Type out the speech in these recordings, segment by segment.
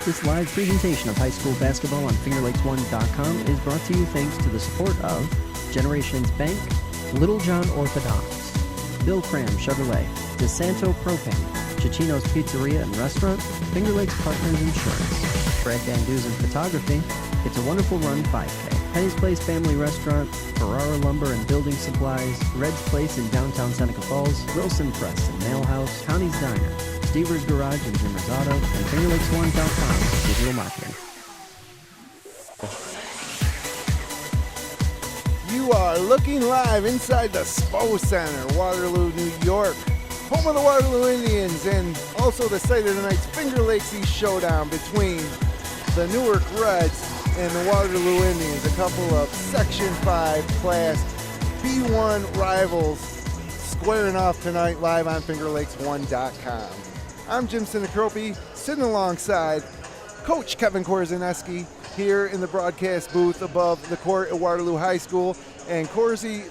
This live presentation of high school basketball on FingerLakes1.com is brought to you thanks to the support of Generations Bank, Little John Orthodox, Bill Cram Chevrolet, DeSanto Propane, Cicino's Pizzeria and Restaurant, Finger Lakes Partners Insurance, Brad Van Dusen Photography, It's a Wonderful Run 5K, Penny's Place Family Restaurant, Ferrara Lumber and Building Supplies, Red's Place in downtown Seneca Falls, Wilson Press and Mail House, County's Diner, Stever's Garage and Jimmer's Auto, and FingerLakes1.com digital marketing. You are looking live inside the Spo Center, Waterloo, New York, home of the Waterloo Indians, and also the site of tonight's Finger Lakes East showdown between the Newark Reds and the Waterloo Indians, a couple of Section 5 Class B1 rivals squaring off tonight live on FingerLakes1.com. I'm Jim Sinicropi, sitting alongside Coach Kevin Korzeniewski here in the broadcast booth above the court at Waterloo High School. And Corzi,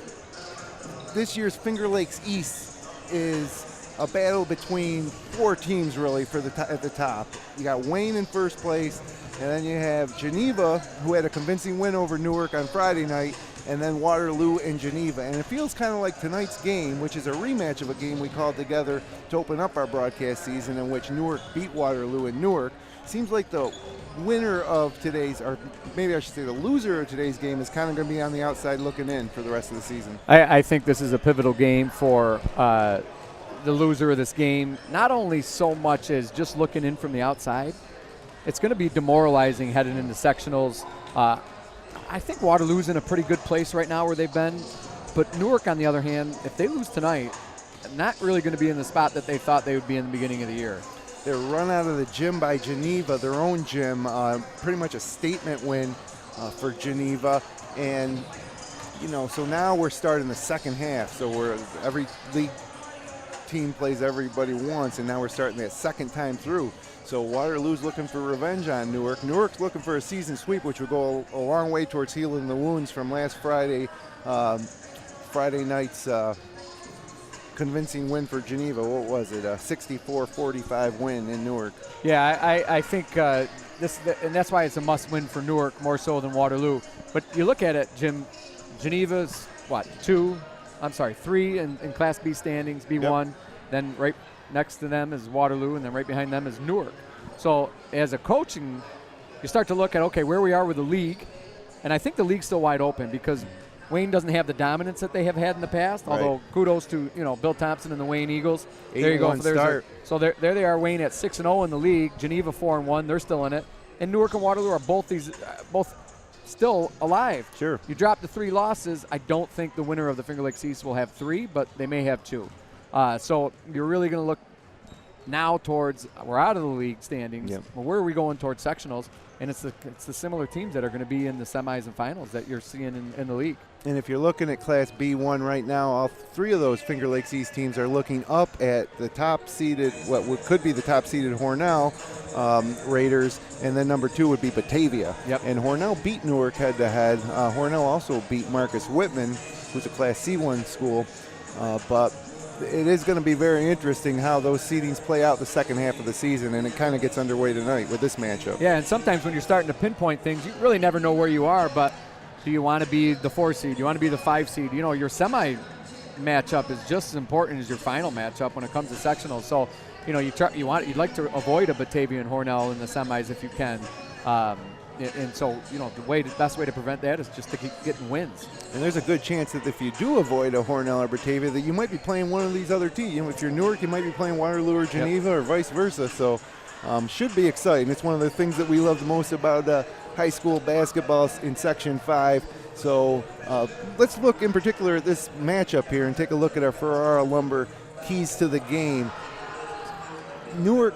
this year's Finger Lakes East is a battle between four teams really for at the top. You got Wayne in first place, and then you have Geneva, who had a convincing win over Newark on Friday night, and then Waterloo and Geneva. And it feels kind of like tonight's game, which is a rematch of a game we called together to open up our broadcast season, in which Newark beat Waterloo in Newark. Seems like the winner of today's, or maybe I should say the loser of today's game, is kind of going to be on the outside looking in for the rest of the season. I think this is a pivotal game for the loser of this game, not only so much as just looking in from the outside. It's going to be demoralizing heading into sectionals. I think Waterloo's in a pretty good place right now where they've been, but Newark, on the other hand, if they lose tonight, not really going to be in the spot that they thought they would be in the beginning of the year. They're run out of the gym by Geneva, their own gym, pretty much a statement win for Geneva. And, you know, so now we're starting the second half. So every league team plays everybody once, and now we're starting that second time through. So Waterloo's looking for revenge on Newark. Newark's looking for a season sweep, which would go a long way towards healing the wounds from last Friday night's convincing win for Geneva. What was it? A 64-45 win in Newark. Yeah, I think this, and that's why it's a must-win for Newark more so than Waterloo. But you look at it, Jim. Geneva's three in Class B standings, B1. Yep. Then right next to them is Waterloo, and then right behind them is Newark. So as a coaching, you start to look at, okay, where we are with the league, and I think the league's still wide open because Wayne doesn't have the dominance that they have had in the past, right. Although kudos to Bill Thompson and the Wayne Eagles. There you go. So there they are, Wayne at 6-0 in the league, Geneva 4-1, they're still in it, and Newark and Waterloo are both still alive. Sure. You drop the 3 losses, I don't think the winner of the Finger Lakes East will have 3, but they may have 2. So you're really going to look now towards, we're out of the league standings. Yep. Well, where are we going towards sectionals? And it's the similar teams that are going to be in the semis and finals that you're seeing in the league. And if you're looking at Class B1 right now, all 3 of those Finger Lakes East teams are looking up at the top-seeded, what could be the top-seeded Hornell Raiders, and then number 2 would be Batavia. Yep. And Hornell beat Newark head-to-head. Hornell also beat Marcus Whitman, who's a Class C1 school, but it is going to be very interesting how those seedings play out the second half of the season, and it kind of gets underway tonight with this matchup. Yeah, and sometimes when you're starting to pinpoint things, you really never know where you are, but do you want to be the 4 seed? Do you want to be the 5 seed? Your semi matchup is just as important as your final matchup when it comes to sectionals. So, you'd like to avoid a Batavia and Hornell in the semis if you can. And so, the best way to prevent that is just to keep getting wins. And there's a good chance that if you do avoid a Hornell or Batavia, that you might be playing one of these other teams. If you're Newark, you might be playing Waterloo or Geneva, or vice versa. So, should be exciting. It's one of the things that we love the most about high school basketball in Section 5. So, let's look in particular at this matchup here and take a look at our Ferrara Lumber keys to the game. Newark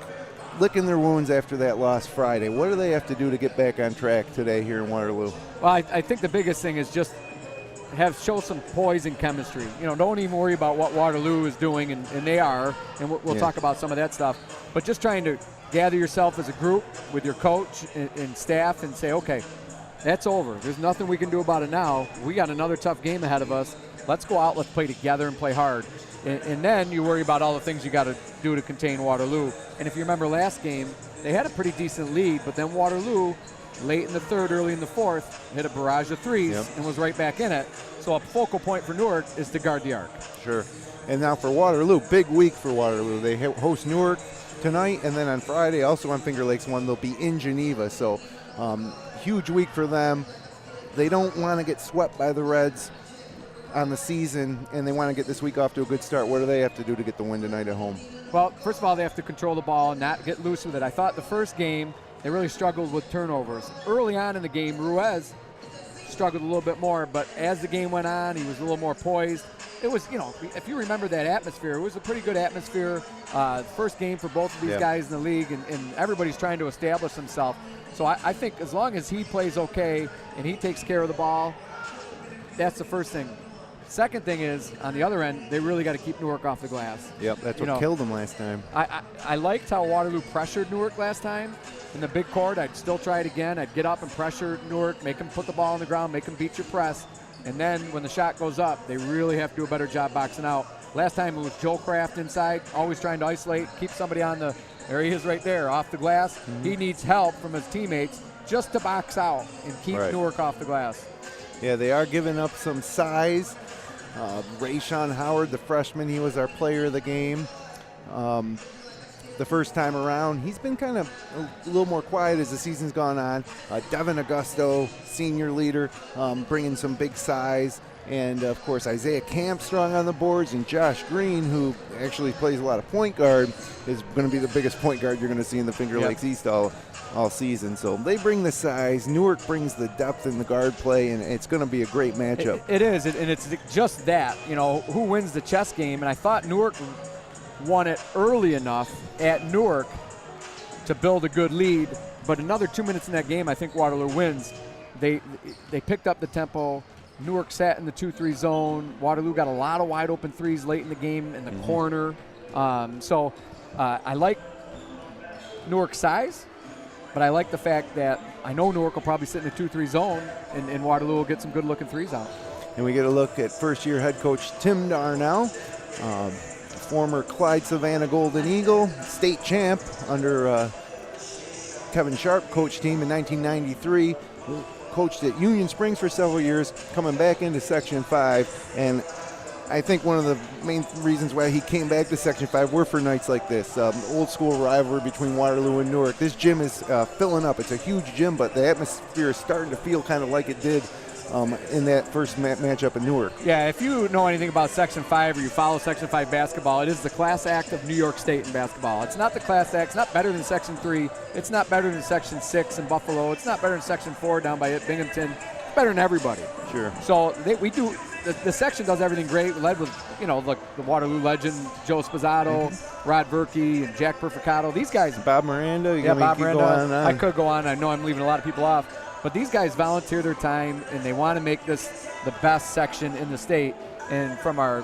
licking their wounds after that loss Friday. What do they have to do to get back on track today here in Waterloo? Well, I think the biggest thing is just show some poise and chemistry. Don't even worry about what Waterloo is doing, and they are, and we'll talk about some of that stuff. But just trying to gather yourself as a group with your coach and staff and say, okay, that's over. There's nothing we can do about it now. We got another tough game ahead of us. Let's go out, let's play together and play hard. And then you worry about all the things you got to do to contain Waterloo. And if you remember last game, they had a pretty decent lead, but then Waterloo, late in the third, early in the fourth, hit a barrage of threes and was right back in it. So a focal point for Newark is to guard the arc. Sure. And now for Waterloo, big week for Waterloo. They host Newark tonight, and then on Friday, also on Finger Lakes 1, they'll be in Geneva. So huge week for them. They don't want to get swept by the Reds on the season, and they want to get this week off to a good start. What do they have to do to get the win tonight at home? Well, first of all, they have to control the ball and not get loose with it. I thought the first game, they really struggled with turnovers. Early on in the game, Ruiz struggled a little bit more, but as the game went on, he was a little more poised. It was, if you remember that atmosphere, it was a pretty good atmosphere. First game for both of these guys in the league, and everybody's trying to establish himself. So I think as long as he plays okay and he takes care of the ball, that's the first thing. Second thing is, on the other end, they really got to keep Newark off the glass. Yep, that's what killed them last time. I liked how Waterloo pressured Newark last time in the big court. I'd still try it again. I'd get up and pressure Newark, make them put the ball on the ground, make them beat your press. And then when the shot goes up, they really have to do a better job boxing out. Last time it was Joe Kraft inside, always trying to isolate, keep somebody on the, there he is right there, off the glass. He needs help from his teammates just to box out and keep Newark off the glass. Yeah, they are giving up some size. Rayshawn Howard, the freshman, he was our player of the game. The first time around, he's been kind of a little more quiet as the season's gone on. Devin Augusto, senior leader, bringing some big size. And, of course, Isaiah Camp strong on the boards, and Josh Green, who actually plays a lot of point guard, is going to be the biggest point guard you're going to see in the Finger Lakes East all season. So they bring the size. Newark brings the depth in the guard play, and it's going to be a great matchup. It is, and it's just that, who wins the chess game. And I thought Newark won it early enough at Newark to build a good lead, but another 2 minutes in that game, I think Waterloo wins. They picked up the tempo. Newark sat in the 2-3 zone. Waterloo got a lot of wide open threes late in the game in the corner. So I like Newark's size, but I like the fact that I know Newark will probably sit in the 2-3 zone, and Waterloo will get some good looking threes out. And we get a look at first year head coach Tim Darnell, former Clyde Savannah Golden Eagle, state champ under Kevin Sharp coach team in 1993. Coached at Union Springs for several years, coming back into Section 5, and I think one of the main reasons why he came back to Section 5 were for nights like this. Old school rivalry between Waterloo and Newark. This gym is filling up. It's a huge gym, but the atmosphere is starting to feel kind of like it did in that first matchup in Newark. Yeah, if you know anything about Section 5 or you follow Section 5 basketball, it is the class act of New York State in basketball. It's not the class act. It's not better than Section 3. It's not better than Section 6 in Buffalo. It's not better than Section 4 down by Binghamton. It's better than everybody. Sure. So we do the section does everything great, led with, like the Waterloo legend, Joe Spazzato, Rod Verkey, and Jack Perficato. These guys. Bob Miranda. Bob Miranda. I could go on. I know I'm leaving a lot of people off. But these guys volunteer their time, and they want to make this the best section in the state. And from our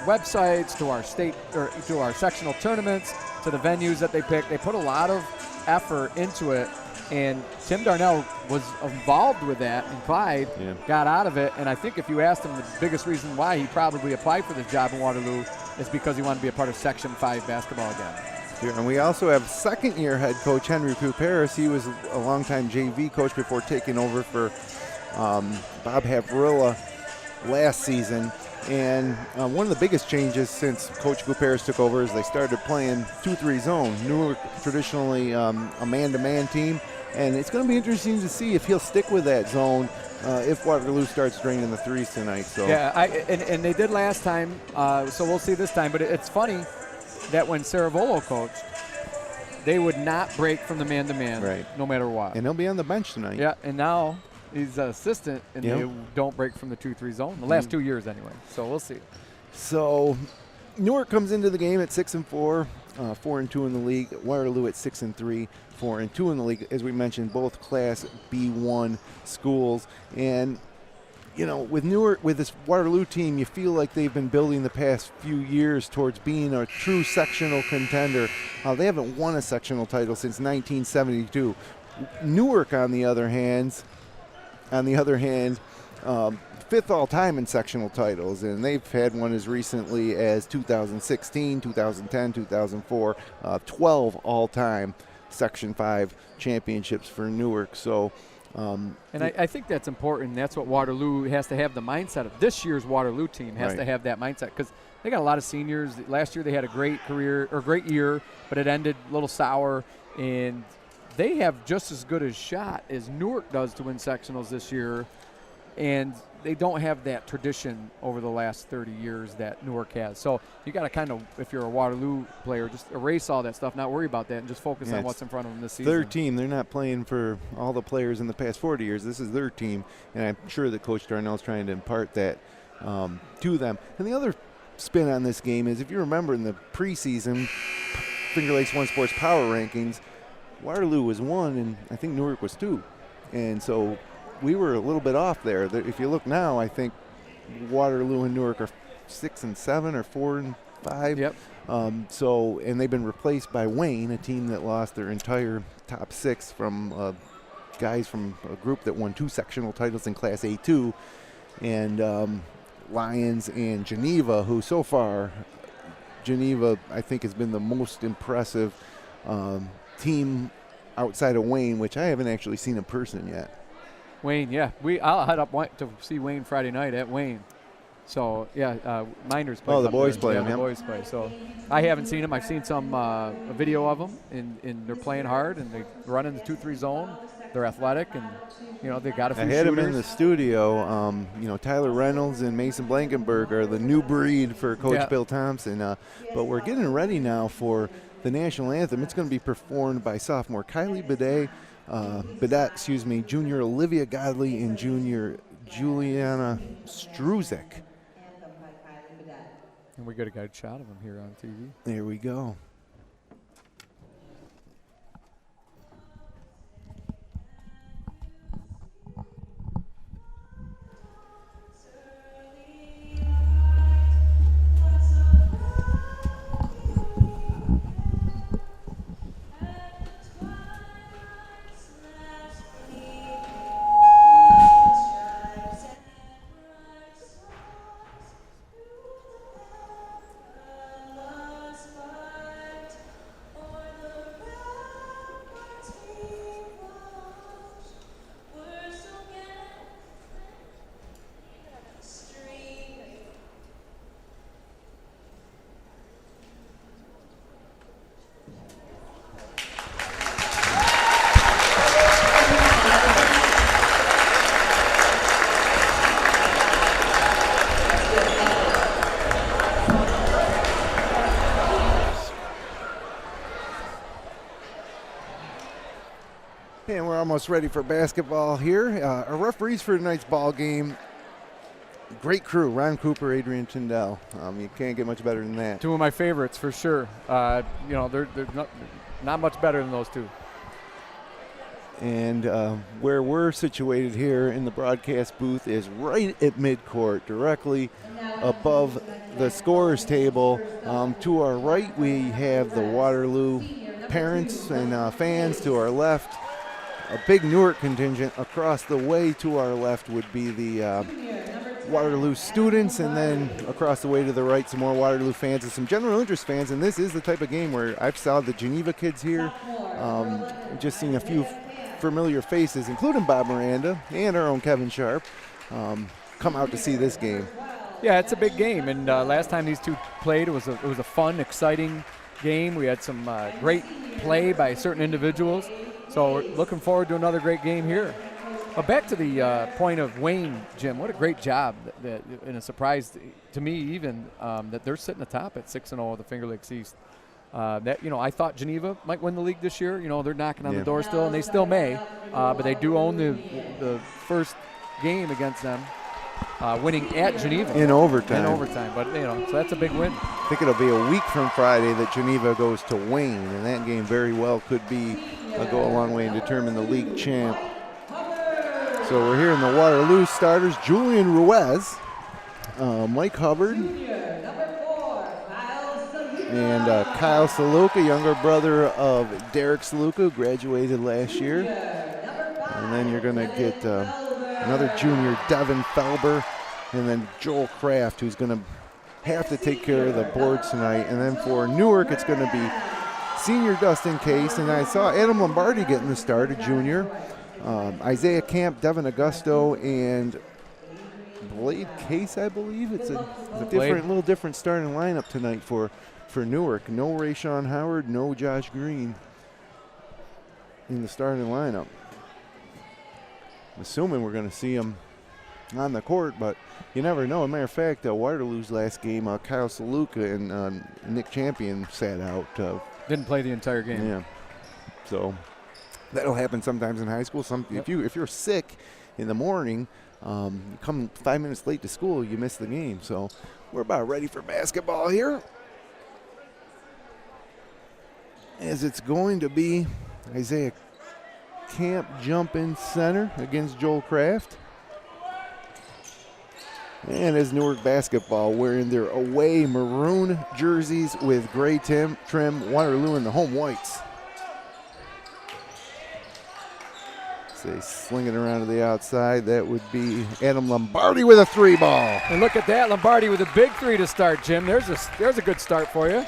websites to our state or to our sectional tournaments to the venues that they pick, they put a lot of effort into it. And Tim Darnell was involved with that, and Clyde got out of it. And I think if you asked him, the biggest reason why he probably applied for this job in Waterloo is because he wanted to be a part of Section 5 basketball again. And we also have second-year head coach Henry Kuperus. He was a longtime JV coach before taking over for Bob Havrilla last season. And one of the biggest changes since Coach Kuperus took over is they started playing 2-3 zone. Newark traditionally a man-to-man team. And it's going to be interesting to see if he'll stick with that zone if Waterloo starts draining the threes tonight. So yeah, and they did last time, so we'll see this time. But it's funny that when Saravolo coached, they would not break from the man-to-man, no matter what. And he'll be on the bench tonight. Yeah, and now he's an assistant, and they don't break from the 2-3 zone. The last 2 years anyway, so we'll see. So Newark comes into the game at 6-4, 4-2 in the league. Waterloo at 6-3, 4-2 in the league. As we mentioned, both Class B1 schools. And with Newark, with this Waterloo team, you feel like they've been building the past few years towards being a true sectional contender. They haven't won a sectional title since 1972. Newark, on the other hand, fifth all-time in sectional titles, and they've had one as recently as 2016, 2010, 2004, 12 all-time Section 5 championships for Newark. So, I think that's important. That's what Waterloo has to have the mindset of. This year's Waterloo team has to have that mindset because they got a lot of seniors. Last year they had a great year, but it ended a little sour, and they have just as good a shot as Newark does to win sectionals this year, and they don't have that tradition over the last 30 years that Newark has. So you got to kind of, if you're a Waterloo player, just erase all that stuff, not worry about that, and just focus on what's in front of them this season. Their team, they're not playing for all the players in the past 40 years. This is their team, and I'm sure that Coach Darnell is trying to impart that to them. And the other spin on this game is, if you remember in the preseason Finger Lakes FL1 Sports Power Rankings, Waterloo was 1, and I think Newark was 2. And so we were a little bit off there. If you look now, I think Waterloo and Newark are 6 and 7 or 4 and 5. Yep. And they've been replaced by Wayne, a team that lost their entire top 6 from guys from a group that won 2 sectional titles in Class A2, and Lions and Geneva, who so far, Geneva I think has been the most impressive team outside of Wayne, which I haven't actually seen in person yet. Wayne, yeah. I'll head up to see Wayne Friday night at Wayne. So, yeah, Miners play. Oh, the boys play him, the boys play. So I haven't seen him. I've seen some a video of them, and they're playing hard, and they run in the 2-3 zone. They're athletic, and, they got a few I had shooters. him in the studio. Tyler Reynolds and Mason Blankenberg are the new breed for Coach Bill Thompson. But we're getting ready now for the national anthem. It's going to be performed by sophomore Kylie Bidet, junior Olivia Godley, and junior Juliana Struzek. And we got a good shot of him here on TV. There we go. And we're almost ready for basketball here. Our referees for tonight's ball game, great crew, Ron Cooper, Adrian Tyndall. You can't get much better than that. 2 of my favorites for sure. They're not much better than those 2. And where we're situated here in the broadcast booth is right at midcourt, directly above the scorer's table. To our right, we have the Waterloo parents and fans. To our left, a big Newark contingent. Across the way to our left would be the Waterloo students, and then across the way to the right, some more Waterloo fans and some general interest fans. And this is the type of game where I've saw the Geneva kids here. Just seen a few familiar faces, including Bob Miranda and our own Kevin Sharp, come out to see this game. Yeah, it's a big game, and last time these 2 played, it was a fun, exciting game. We had some great play by certain individuals. So we're looking forward to another great game here. But back to the point of Wayne, Jim, what a great job, and a surprise to me even, that they're sitting atop at 6-0 of the Finger Lakes East. I thought Geneva might win the league this year. They're knocking on the door still, and they still may. But they do own the first game against them, winning at Geneva. In overtime. But, so that's a big win. I think it'll be a week from Friday that Geneva goes to Wayne, and that game very well could go a long way and determine the league champ. So we're here in the Waterloo starters. Julian Ruiz, Mike Hubbard, and Kyle Saluka, younger brother of Derek Saluka, who graduated last year. And then you're going to get another junior, Devin Felber, and then Joel Kraft, who's going to have to take care of the board tonight. And then for Newark, it's going to be senior Dustin Case, and I saw Adam Lombardi getting the start, a junior. Isaiah Camp, Devin Augusto, and Blade Case, I believe. It's a little different starting lineup tonight for Newark. No Rayshawn Howard, no Josh Green in the starting lineup. I'm assuming we're going to see him on the court, but you never know. As a matter of fact, Waterloo's last game, Kyle Saluka and Nick Champion sat out. Didn't play the entire game. Yeah. So that'll happen sometimes in high school. If you're sick in the morning, you come 5 minutes late to school, you miss the game. So we're about ready for basketball here, as it's going to be Isaiah Camp jump in center against Joel Kraft. And as Newark basketball wearing their away maroon jerseys with gray trim, Waterloo in the home whites. So they sling it around to the outside. That would be Adam Lombardi with a 3-ball. And look at that, Lombardi with a big 3 to start, Jim. There's a good start for you.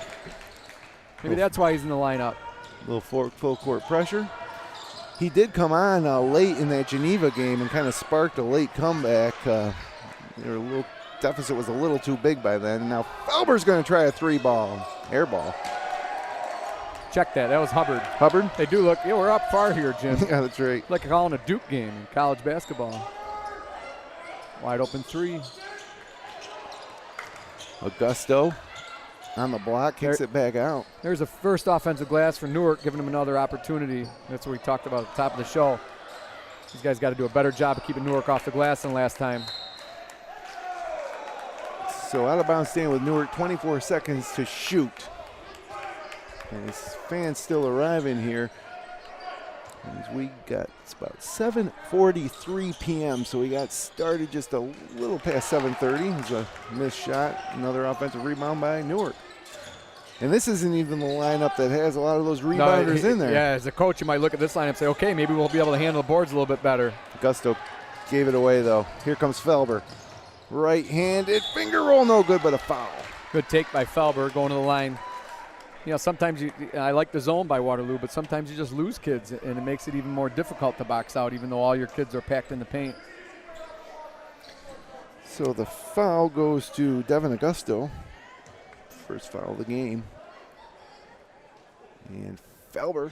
Maybe that's why he's in the lineup. A little full court pressure. He did come on late in that Geneva game and kind of sparked a late comeback. Their little deficit was a little too big by then. And now Felber's going to try a 3-ball, air ball. Check that. That was Hubbard. Hubbard? They do look. Yeah, we're up far here, Jim. Yeah, that's right. Like calling a Duke game in college basketball. Wide open 3. Augusto on the block, kicks it back out. There's a first offensive glass for Newark, giving them another opportunity. That's what we talked about at the top of the show. These guys got to do a better job of keeping Newark off the glass than last time. So out of bounds stand with Newark, 24 seconds to shoot. And his fans still arriving here. As we got, it's about 7:43 p.m., so we got started just a little past 7:30. It's a missed shot, another offensive rebound by Newark. And this isn't even the lineup that has a lot of those rebounders in there. Yeah, as a coach, you might look at this lineup and say, okay, maybe we'll be able to handle the boards a little bit better. Augusto gave it away, though. Here comes Felber. Right-handed finger roll, no good, but a foul. Good take by Felber going to the line. You know, sometimes I like the zone by Waterloo, but sometimes you just lose kids, and it makes it even more difficult to box out, even though all your kids are packed in the paint. So the foul goes to Devin Augusto. First foul of the game. And Felber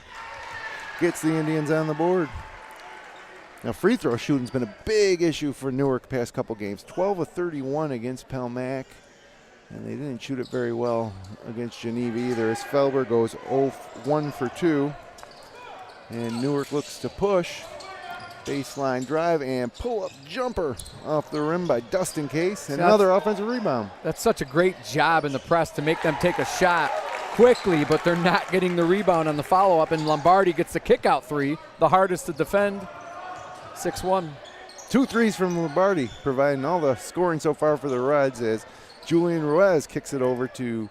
gets the Indians on the board. Now, free throw shooting's been a big issue for Newark the past couple games. 12 of 31 against Pelmac. And they didn't shoot it very well against Geneva either, as Felber goes 1 for 2. And Newark looks to push. Baseline drive and pull-up jumper off the rim by Dustin Case. And another offensive rebound. That's such a great job in the press to make them take a shot quickly, but they're not getting the rebound on the follow-up. And Lombardi gets the kick-out 3, the hardest to defend. 6-1. 2 threes from Lombardi, providing all the scoring so far for the Reds, as Julian Ruiz kicks it over to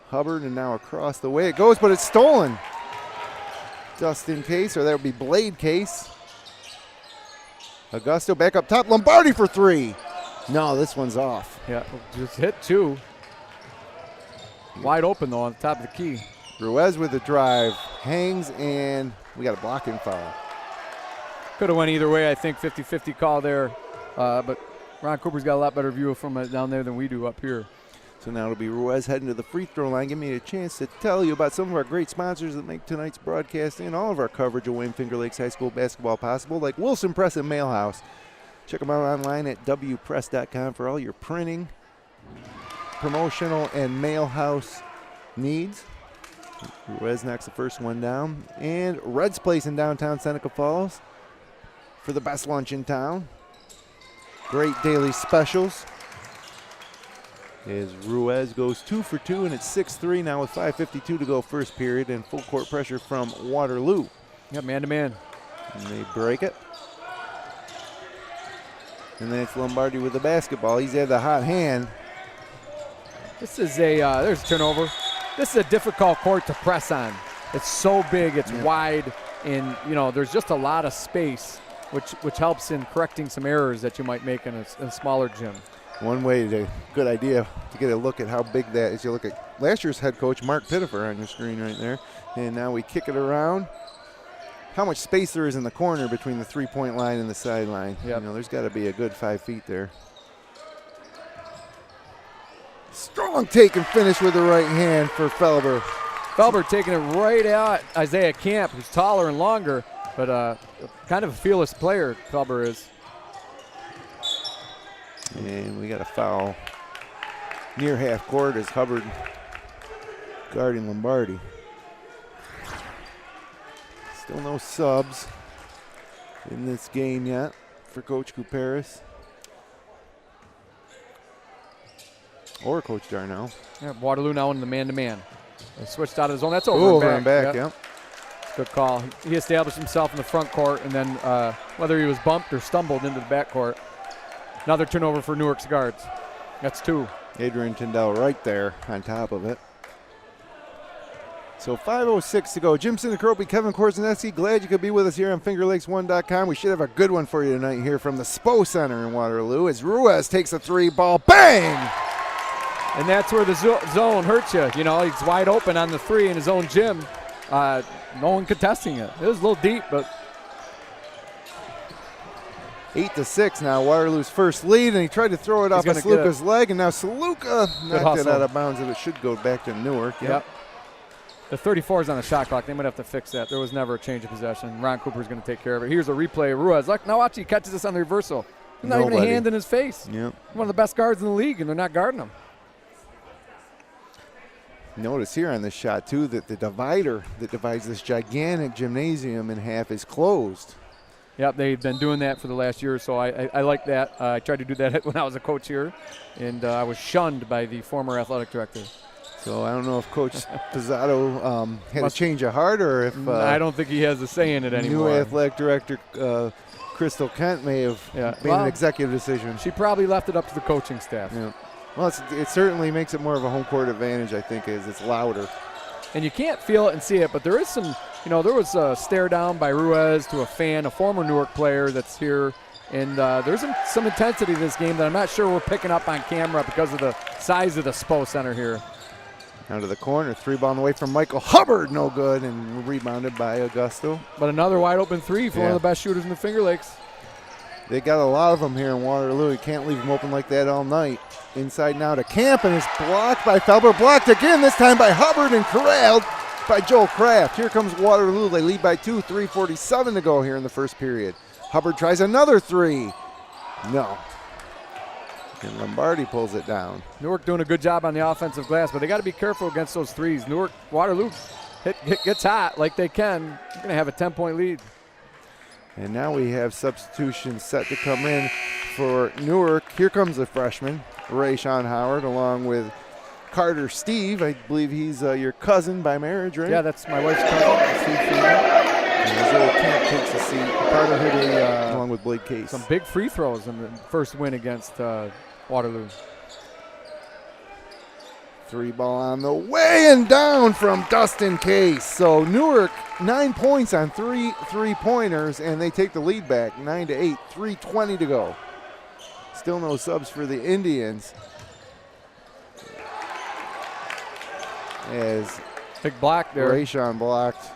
Hubbard, and now across the way it goes, but it's stolen. Dustin Case, or that would be Blade Case. Augusto back up top, Lombardi for 3. No, this one's off. Yeah, just hit 2. Wide open, though, on the top of the key. Ruiz with the drive, hangs, and we got a blocking foul. Could have went either way, I think. 50-50 call there, but Ron Cooper's got a lot better view from it down there than we do up here. So now it'll be Ruiz heading to the free throw line. Give me a chance to tell you about some of our great sponsors that make tonight's broadcast and all of our coverage of Wayne Finger Lakes High School basketball possible, like Wilson Press and Mail House. Check them out online at wpress.com for all your printing, promotional, and mail house needs. Ruiz knocks the first one down. And Red's Place in downtown Seneca Falls for the best lunch in town. Great daily specials. As Ruiz goes 2 for 2, and it's 6-3 now with 5:52 to go first period, and full court pressure from Waterloo. Yep, man-to-man. And they break it. And then it's Lombardi with the basketball. He's had the hot hand. This is there's a turnover. This is a difficult court to press on. It's so big, it's wide, and, you know, there's just a lot of space, which helps in correcting some errors that you might make in a smaller gym. One good idea to get a look at how big that is, you look at last year's head coach, Mark Pittifer, on your screen right there. And now we kick it around. How much space there is in the corner between the three-point line and the sideline. Yep. There's got to be a good 5 feet there. Strong take and finish with the right hand for Felber. Felber taking it right at Isaiah Camp, who's taller and longer, but kind of a fearless player, Felber is. And we got a foul near half court as Hubbard guarding Lombardi. Still no subs in this game yet for Coach Kuperus or Coach Darnell. Yeah, Waterloo now in the man-to-man. They switched out of the zone. That's Over and back. Yep. Good call. He established himself in the front court, and then whether he was bumped or stumbled into the back court. Another turnover for Newark's guards. That's 2. Adrian Tyndall right there on top of it. So 5:06 to go. Jim Sinicropi, Kevin Korzeniewski, glad you could be with us here on FingerLakes1.com. We should have a good one for you tonight here from the Spo Center in Waterloo as Ruiz takes a 3-ball. Bang! And that's where the zone hurts you. He's wide open on the 3 in his own gym. No one contesting it. It was a little deep, but 8-6 now. Waterloo's first lead, and he tried to throw it off of Saluka's leg, and now Saluka knocked it out of bounds, and it should go back to Newark. Yep. The 34 is on the shot clock. They might have to fix that. There was never a change of possession. Ron Cooper's going to take care of it. Here's a replay. Ruiz, look, now watch, he catches this on the reversal. There's not even a hand in his face. Yep. One of the best guards in the league, and they're not guarding him. Notice here on this shot, too, that the divider that divides this gigantic gymnasium in half is closed. Yep, they've been doing that for the last year or so. I like that. I tried to do that when I was a coach here, and I was shunned by the former athletic director. So I don't know if Coach Pizzato had a change of heart or if I don't think he has a say in it anymore. New athletic director Crystal Kent may have made an executive decision. She probably left it up to the coaching staff. Yeah. Well, it certainly makes it more of a home court advantage, I think, as it's louder. And you can't feel it and see it, but there is some, there was a stare down by Ruiz to a fan, a former Newark player that's here. And there's some intensity to this game that I'm not sure we're picking up on camera because of the size of the Spo Center here. Down to the corner, 3-ball on the way from Michael Hubbard, no good, and rebounded by Augusto. But another wide open 3 for one of the best shooters in the Finger Lakes. They got a lot of them here in Waterloo. You can't leave them open like that all night. Inside now to Camp, and it's blocked by Felber. Blocked again, this time by Hubbard, and corralled by Joel Kraft. Here comes Waterloo. They lead by 2, 3:47 to go here in the first period. Hubbard tries another 3. No. And Lombardi pulls it down. Newark doing a good job on the offensive glass, but they got to be careful against those 3s. Waterloo gets hot like they can. You're going to have a 10-point lead. And now we have substitutions set to come in for Newark. Here comes the freshman, Ray Sean Howard, along with Carter Steve. I believe he's your cousin by marriage, right? Yeah, that's my wife's cousin, Steve Freeman. And Isaiah Camp takes a seat. Carter hit along with Blake Case. Some big free throws in the first win against Waterloo. 3-ball on the way and down from Dustin Case. So Newark 9 points on 3 3-pointers, and they take the lead back 9-8, 3:20 to go. Still no subs for the Indians. As big block there. Rayshawn blocked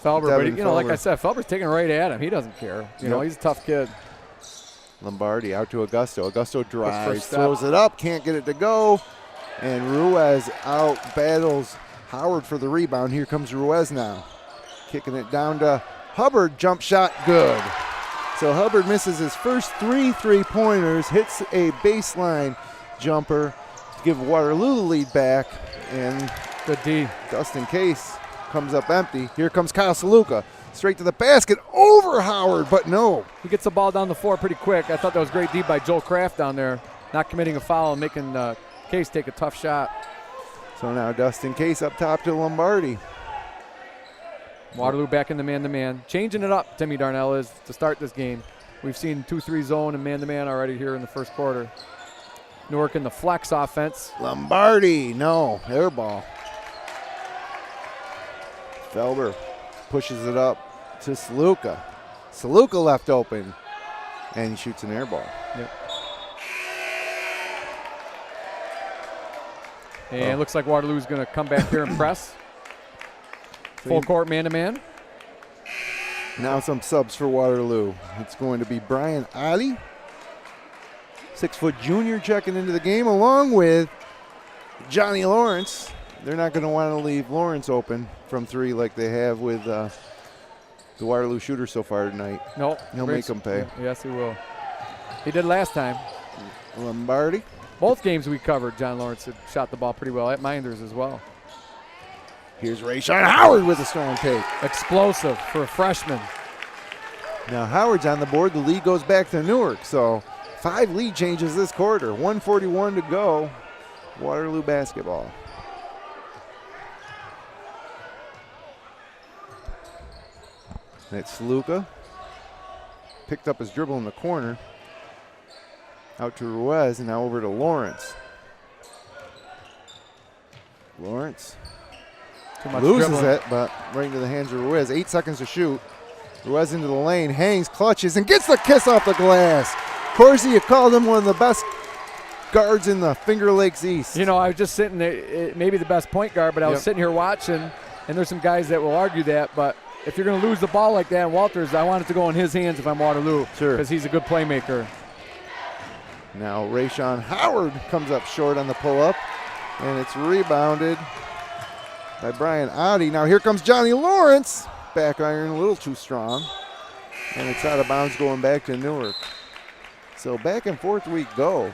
Felber, but like I said, Felber's taking right at him. He doesn't care. He's a tough kid. Lombardi out to Augusto. Augusto drives, throws it up, can't get it to go. And Ruiz out battles Howard for the rebound. Here comes Ruiz now. Kicking it down to Hubbard. Jump shot, good. So Hubbard misses his first 3 3-pointers, hits a baseline jumper to give Waterloo the lead back. And good D. Dustin Case comes up empty. Here comes Kyle Saluka. Straight to the basket, over Howard, but no. He gets the ball down the floor pretty quick. I thought that was great D by Joel Kraft down there, not committing a foul and making Case take a tough shot. So now Dustin Case up top to Lombardi. Waterloo back in the man-to-man. Changing it up, Timmy Darnell is, to start this game. We've seen 2-3 zone and man-to-man already here in the first quarter. Newark in the flex offense. Lombardi, no, air ball. Felber pushes it up to Saluka. Saluka left open, and he shoots an air ball. Yep. And it looks like Waterloo's going to come back here and press. Full court man-to-man. Now some subs for Waterloo. It's going to be Brian Oddie, 6-foot junior, checking into the game, along with Johnny Lawrence. They're not going to want to leave Lawrence open from three like they have with the Waterloo shooter so far tonight. Nope. He'll make them pay. Yes, he will. He did last time. Lombardi. Both games we covered, John Lawrence had shot the ball pretty well at Minders as well. Here's Rayshawn Howard with a strong take. Explosive for a freshman. Now Howard's on the board. The lead goes back to Newark. So 5 lead changes this quarter. 1:41 to go. Waterloo basketball. That's Luca. Picked up his dribble in the corner. Out to Ruiz, and now over to Lawrence. Lawrence loses it, but right into the hands of Ruiz. 8 seconds to shoot. Ruiz into the lane, hangs, clutches, and gets the kiss off the glass. Corsi, you called him one of the best guards in the Finger Lakes East. You know, I was just sitting there, maybe the best point guard, but I was sitting here watching, and there's some guys that will argue that, but if you're going to lose the ball like that in Walters, I want it to go in his hands if I'm Waterloo. Sure. Because he's a good playmaker. Now Rayshawn Howard comes up short on the pull-up, and it's rebounded by Brian Oddie. Now here comes Johnny Lawrence. Back iron a little too strong, and it's out of bounds going back to Newark. So back and forth we go.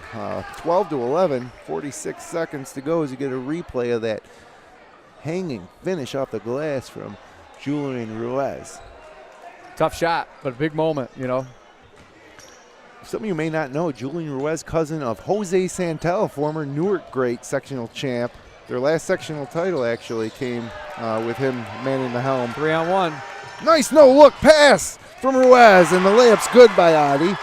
12 to 11, 46 seconds to go as you get a replay of that hanging finish off the glass from Julian Ruiz. Tough shot, but a big moment, you know. Some of you may not know, Julian Ruiz, cousin of Jose Santel, former Newark great sectional champ. Their last sectional title actually came with him manning the helm. 3-on-1. Nice no-look pass from Ruiz, and the layup's good by Oddie.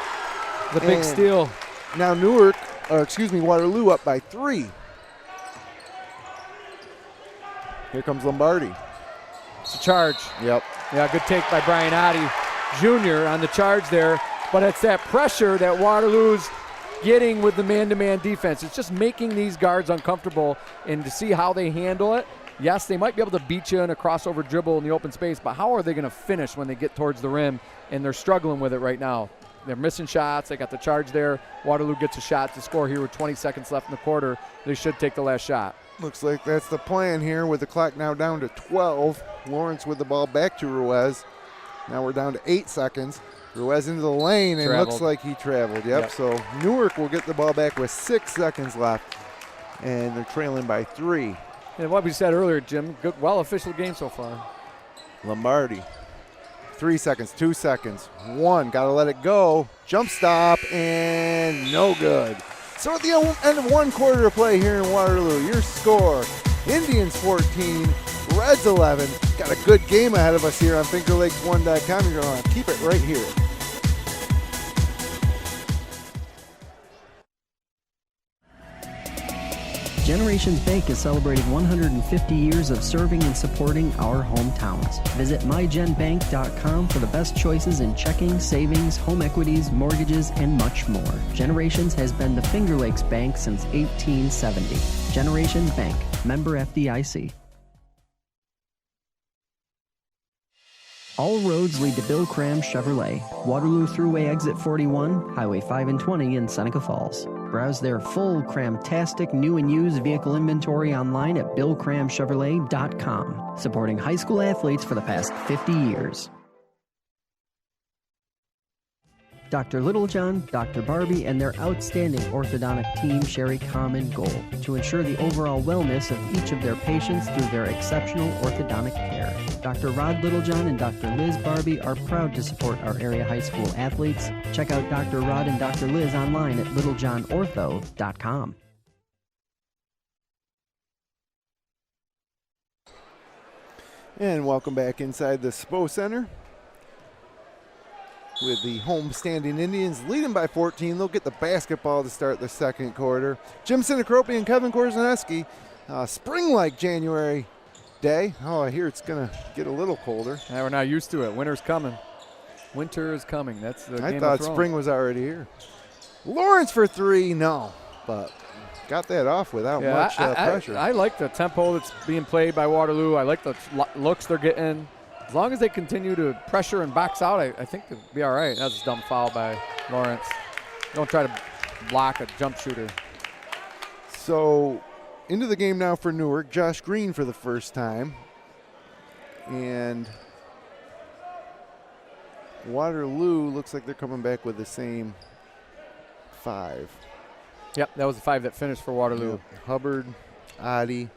The big steal. Now Waterloo up by 3. Here comes Lombardi. It's a charge. Yep. Yeah, good take by Brian Oddie Jr. on the charge there. But it's that pressure that Waterloo's getting with the man-to-man defense. It's just making these guards uncomfortable, and to see how they handle it. Yes, they might be able to beat you in a crossover dribble in the open space, but how are they going to finish when they get towards the rim? And they're struggling with it right now. They're missing shots. They got the charge there. Waterloo gets a shot to score here with 20 seconds left in the quarter. They should take the last shot. Looks like that's the plan here with the clock now down to 12. Lawrence with the ball back to Ruiz. Now we're down to 8 seconds. Ruiz into the lane, and looks like he traveled. Yep, so Newark will get the ball back with 6 seconds left, and they're trailing by 3. And what we said earlier, Jim, good, official game so far. Lombardi, 3 seconds, 2 seconds, 1, got to let it go. Jump stop, and no good. So at the end of 1 quarter of play here in Waterloo, your score, Indians 14, Reds 11. Got a good game ahead of us here on FingerLakes1.com. You're going to keep it right here. Generations Bank is celebrating 150 years of serving and supporting our hometowns. Visit mygenbank.com for the best choices in checking, savings, home equities, mortgages, and much more. Generations has been the Finger Lakes Bank since 1870. Generations Bank, member FDIC. All roads lead to Bill Cram Chevrolet, Waterloo Thruway Exit 41, Highway 5 and 20 in Seneca Falls. Browse their full Cramtastic new and used vehicle inventory online at BillCramChevrolet.com, supporting high school athletes for the past 50 years. Dr. Littlejohn, Dr. Barbie, and their outstanding orthodontic team share a common goal to ensure the overall wellness of each of their patients through their exceptional orthodontic care. Dr. Rod Littlejohn and Dr. Liz Barbie are proud to support our area high school athletes. Check out Dr. Rod and Dr. Liz online at littlejohnortho.com. And welcome back inside the Spo Center with the home-standing Indians leading by 14. They'll get the basketball to start the second quarter. Jim Sinicropi and Kevin Korzeniewski. Spring-like January day. Oh, I hear it's going to get a little colder. Yeah, we're not used to it. Winter's coming. Winter is coming. That's the Game I thought of Thrones. spring was already here. Lawrence for 3, no. But got that off without much pressure. I like the tempo that's being played by Waterloo. I like the looks they're getting. As long as they continue to pressure and box out, I think they'll be all right. That's a dumb foul by Lawrence. Don't try to block a jump shooter. So into the game now for Newark. Josh Green for the first time. And Waterloo looks like they're coming back with the same 5. Yep, that was the 5 that finished for Waterloo. Yep. Hubbard, Adi,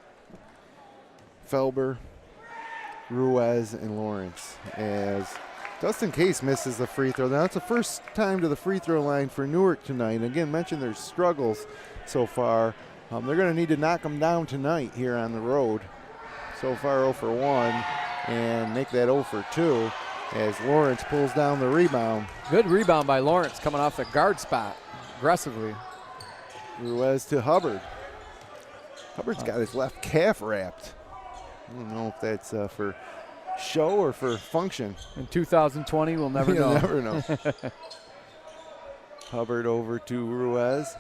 Felber, Ruiz, and Lawrence, as Dustin Case misses the free throw. Now it's the first time to the free throw line for Newark tonight. And again, mentioned their struggles so far. They're going to need to knock them down tonight here on the road. So far 0 for 1 and make that 0 for 2 as Lawrence pulls down the rebound. Good rebound by Lawrence coming off the guard spot aggressively. Ruiz to Hubbard. Hubbard's got his left calf wrapped. I don't know if that's for show or for function. In 2020, we'll never know. You'll never know. Hubbard over to Ruiz.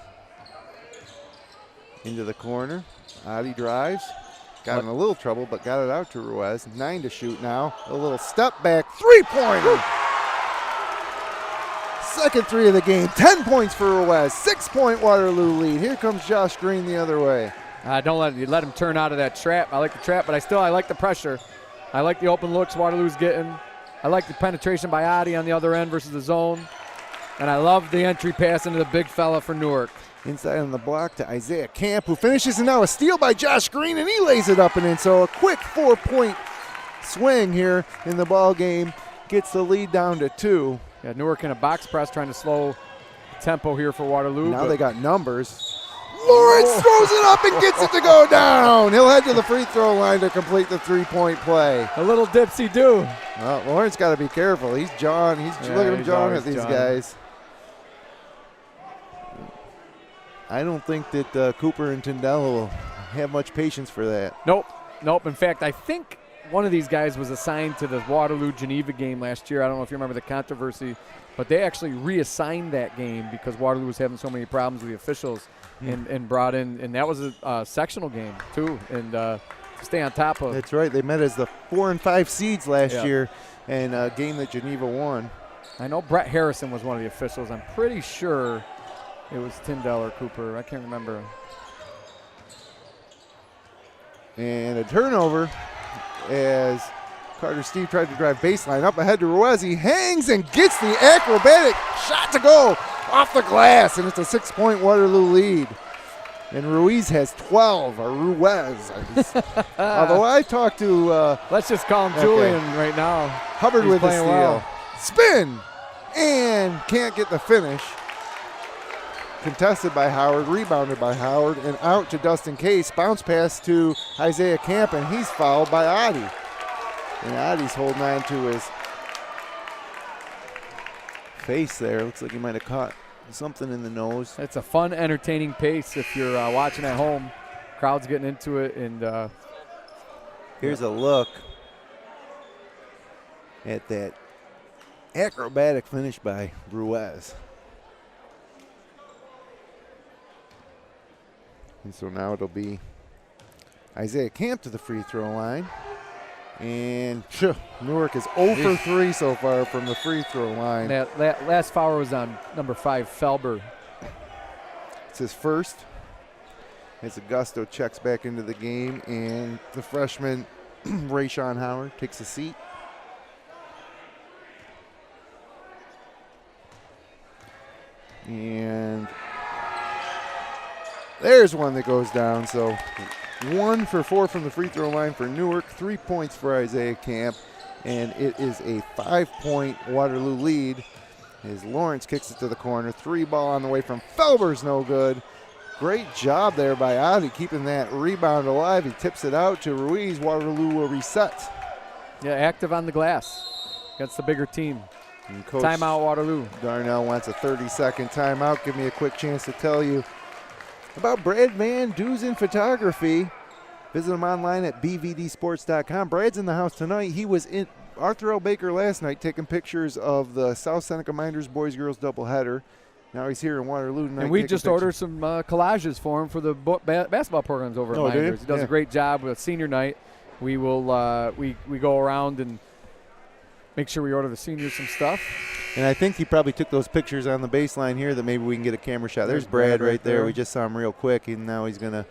Into the corner. Adi drives. Got in a little trouble, but got it out to Ruiz. 9 to shoot now. A little step back. 3-pointer. Second 3 of the game. 10 points for Ruiz. 6-point Waterloo lead. Here comes Josh Green the other way. Don't let him turn out of that trap. I like the trap, but I like the pressure. I like the open looks Waterloo's getting. I like the penetration by Adi on the other end versus the zone. And I love the entry pass into the big fella for Newark. Inside on the block to Isaiah Camp, who finishes, and now a steal by Josh Green, and he lays it up and in. So a quick 4-point swing here in the ball game gets the lead down to 2. Yeah, Newark in a box press trying to slow tempo here for Waterloo. Now they got numbers. Lawrence throws it up and gets it to go down. He'll head to the free throw line to complete the 3-point play. A little dipsy-do. Well, Lawrence got to be careful. He's John. Look at him jawing at these guys. I don't think that Cooper and Tyndall will have much patience for that. Nope. In fact, I think one of these guys was assigned to the Waterloo-Geneva game last year. I don't know if you remember the controversy, but they actually reassigned that game because Waterloo was having so many problems with the officials and brought in, and that was a sectional game too, and to stay on top of. That's right. They met as the 4 and 5 seeds last year, and a game that Geneva won. I know Brett Harrison was one of the officials. I'm pretty sure it was Tyndall or Cooper. I can't remember. And a turnover as Carter Steve tried to drive baseline up ahead to Ruiz. He hangs and gets the acrobatic shot to go off the glass, and it's a 6-point Waterloo lead. And Ruiz has 12, or Ruiz. Although I talked to... let's just call him Julian right now. Hubbard with the steal. Well. Spin! And can't get the finish. Contested by Howard, rebounded by Howard, and out to Dustin Case. Bounce pass to Isaiah Camp, and he's fouled by Adi. And Adi's holding on to his face there. Looks like he might have caught something in the nose. It's a fun, entertaining pace if you're watching at home. Crowd's getting into it. And here's a look at that acrobatic finish by Ruiz. And so now it'll be Isaiah Camp to the free throw line. And Newark is 0 for 3 so far from the free throw line. That last foul was on number 5, Felber. It's his first. As Augusto checks back into the game, and the freshman Rayshawn Howard takes a seat. And there's one that goes down. So 1 for 4 from the free throw line for Newark, 3 points for Isaiah Camp, and it is a 5-point Waterloo lead as Lawrence kicks it to the corner. 3 ball on the way from Felber's no good. Great job there by Adi keeping that rebound alive. He tips it out to Ruiz. Waterloo will reset. Yeah, active on the glass against the bigger team. Timeout Waterloo. Darnell wants a 30-second timeout. Give me a quick chance to tell you about Brad Van Dusen Photography. Visit him online at bvdsports.com. Brad's in the house tonight. He was in Arthur L. Baker last night taking pictures of the South Seneca Minders boys-girls doubleheader. Now he's here in Waterloo tonight. And we just ordered some collages for him for the basketball programs over at Minders. He does a great job with senior night. We will we go around and make sure we order the seniors some stuff. And I think he probably took those pictures on the baseline here that maybe we can get a camera shot. There's Brad right there. We just saw him real quick, and now he's going to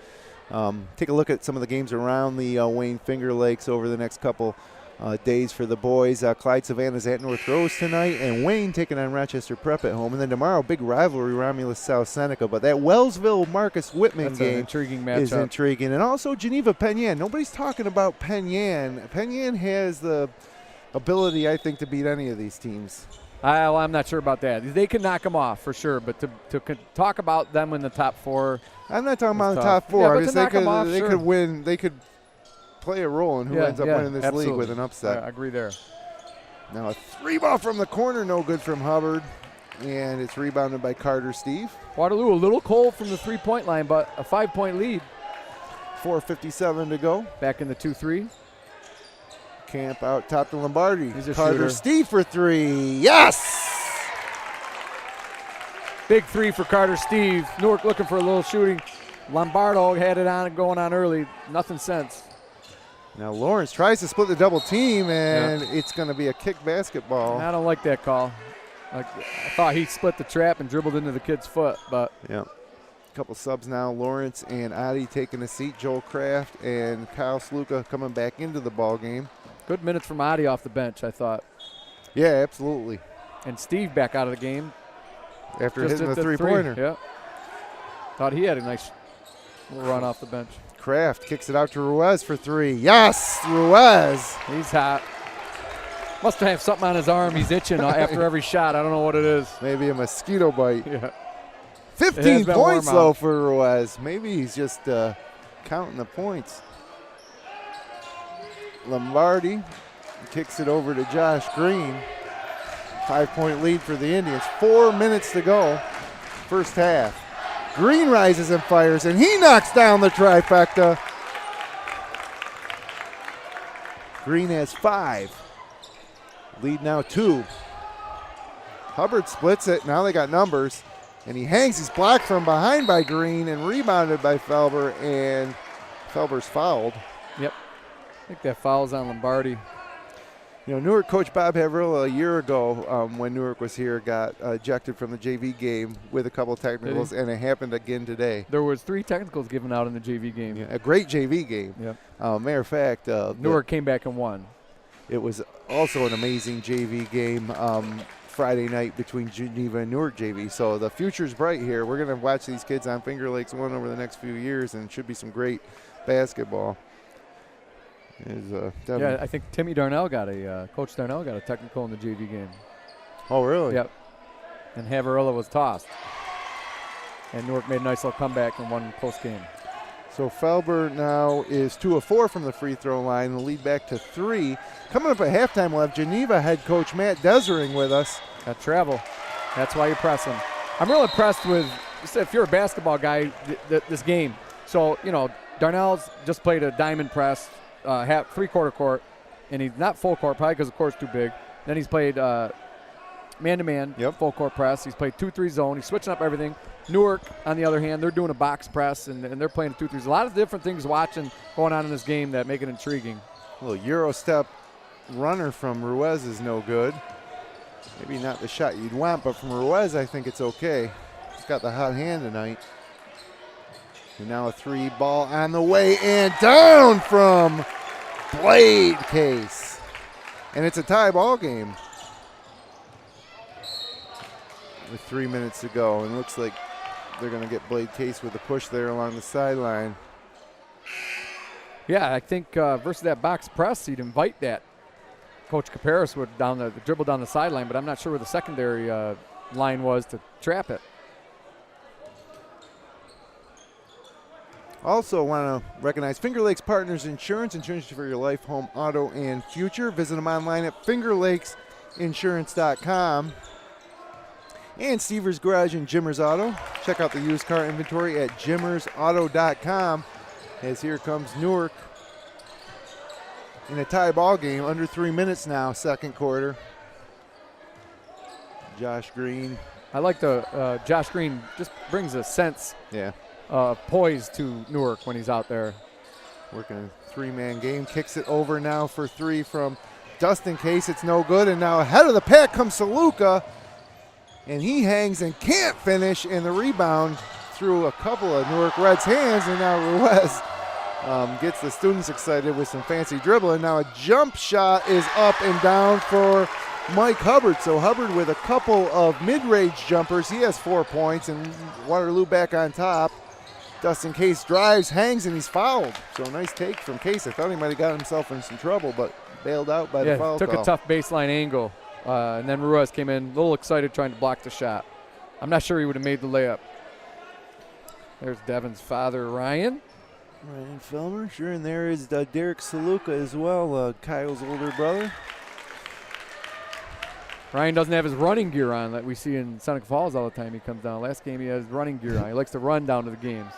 take a look at some of the games around the Wayne Finger Lakes over the next couple days for the boys. Clyde Savannah's at North Rose tonight, and Wayne taking on Rochester Prep at home. And then tomorrow, big rivalry, Romulus-South Seneca. But that Wellsville-Marcus Whitman game intriguing matchup. Is intriguing. And also Geneva Penn Yan. Nobody's talking about Penn Yan. Penn Yan has the ability, I think, to beat any of these teams. Well, I'm not sure about that. They could knock them off for sure, but to talk about them in the top 4. I'm not talking about the top 4. Yeah, they could win. They could play a role in who ends up winning this league with an upset. I agree there. Now a 3-ball from the corner, no good from Hubbard, and it's rebounded by Carter Steve. Waterloo a little cold from the 3-point line, but a 5-point lead. 4:57 to go. Back in the 2-3. Camp out top to Lombardi. He's a Carter shooter. Steve for 3. Yes! Big 3 for Carter Steve. Newark looking for a little shooting. Lombardo had it on going on early. Nothing since. Now Lawrence tries to split the double team, and it's going to be a kick basketball. I don't like that call. I thought he split the trap and dribbled into the kid's foot, but yeah. Couple subs now. Lawrence and Adi taking a seat. Joel Kraft and Kyle Sluka coming back into the ball game. Good minutes from Adi off the bench, I thought. Yeah, absolutely. And Steve back out of the game. After hitting the three-pointer. Yeah. Thought he had a nice little run off the bench. Kraft kicks it out to Ruiz for 3. Yes, Ruiz. He's hot. Must have something on his arm. He's itching after every shot. I don't know what it is. Maybe a mosquito bite. Yeah. 15 points, though, for Ruiz. Maybe he's just counting the points. Lombardi kicks it over to Josh Green. 5-point lead for the Indians. 4 minutes to go. First half. Green rises and fires, and he knocks down the trifecta. Green has 5. Lead now 2. Hubbard splits it. Now they got numbers. And he hangs. He's blocked from behind by Green and rebounded by Felber, and Felber's fouled. Yep. I think that foul's on Lombardi. You know, Newark coach Bob Haverilla a year ago when Newark was here got ejected from the JV game with a couple technicals, and it happened again today. There was 3 technicals given out in the JV game. Yeah, a great JV game. Yep. Matter of fact, Newark came back and won. It was also an amazing JV game Friday night between Geneva and Newark JV. So the future's bright here. We're going to watch these kids on Finger Lakes 1 over the next few years, and it should be some great basketball. Yeah, I think Coach Darnell got a technical in the JV game. Oh, really? Yep. And Haverilla was tossed. And Newark made a nice little comeback and won close game. So Felber now is 2 of 4 from the free throw line. The lead back to 3. Coming up at halftime, we'll have Geneva head coach Matt Desering with us. Got travel. That's why you press him. I'm real impressed with, if you're a basketball guy, this game. So, you know, Darnell's just played a diamond press, three-quarter court, and he's not full court, probably because the court's too big. Then he's played man-to-man, full court press. He's played 2-3 zone. He's switching up everything. Newark, on the other hand, they're doing a box press, and they're playing 2-3s. A lot of different things going on in this game that make it intriguing. A little Euro step runner from Ruiz is no good. Maybe not the shot you'd want, but from Ruiz, I think it's okay. He's got the hot hand tonight. And now a 3 ball on the way and down from Blade Case. And it's a tie ball game with 3 minutes to go. And it looks like they're going to get Blade Case with a push there along the sideline. Yeah, I think versus that box press, he'd invite that. Coach Kuperus would dribble down the sideline, but I'm not sure where the secondary line was to trap it. Also want to recognize Finger Lakes Partners Insurance for your life, home, auto, and future. Visit them online at fingerlakesinsurance.com. And Stever's Garage and Jimmer's Auto. Check out the used car inventory at jimmersauto.com. As here comes Newark in a tie ball game, under 3 minutes now, second quarter. Josh Green I like the Josh Green just brings a sense of poise to Newark when he's out there. Working a three-man game. Kicks it over now for three from Dustin Case. It's no good. And now ahead of the pack comes Saluka. And he hangs and can't finish. And the rebound through a couple of Newark Reds' hands. And now Ruiz gets the students excited with some fancy dribbling. Now a jump shot is up and down for Mike Hubbard. So Hubbard with a couple of mid-range jumpers. He has 4 points, and Waterloo back on top. Dustin Case drives, hangs, and he's fouled. So nice take from Case. I thought he might have got himself in some trouble, but bailed out by the foul took call. a tough baseline angle, and then Ruiz came in a little excited trying to block the shot. I'm not sure he would have made the layup. There's Devin's father, Ryan. Ryan Filmer, sure, and there is Derek Saluka as well, Kyle's older brother. Ryan doesn't have his running gear on that we see in Seneca Falls all the time. He comes down. Last game he has running gear on. He likes to run down to the games.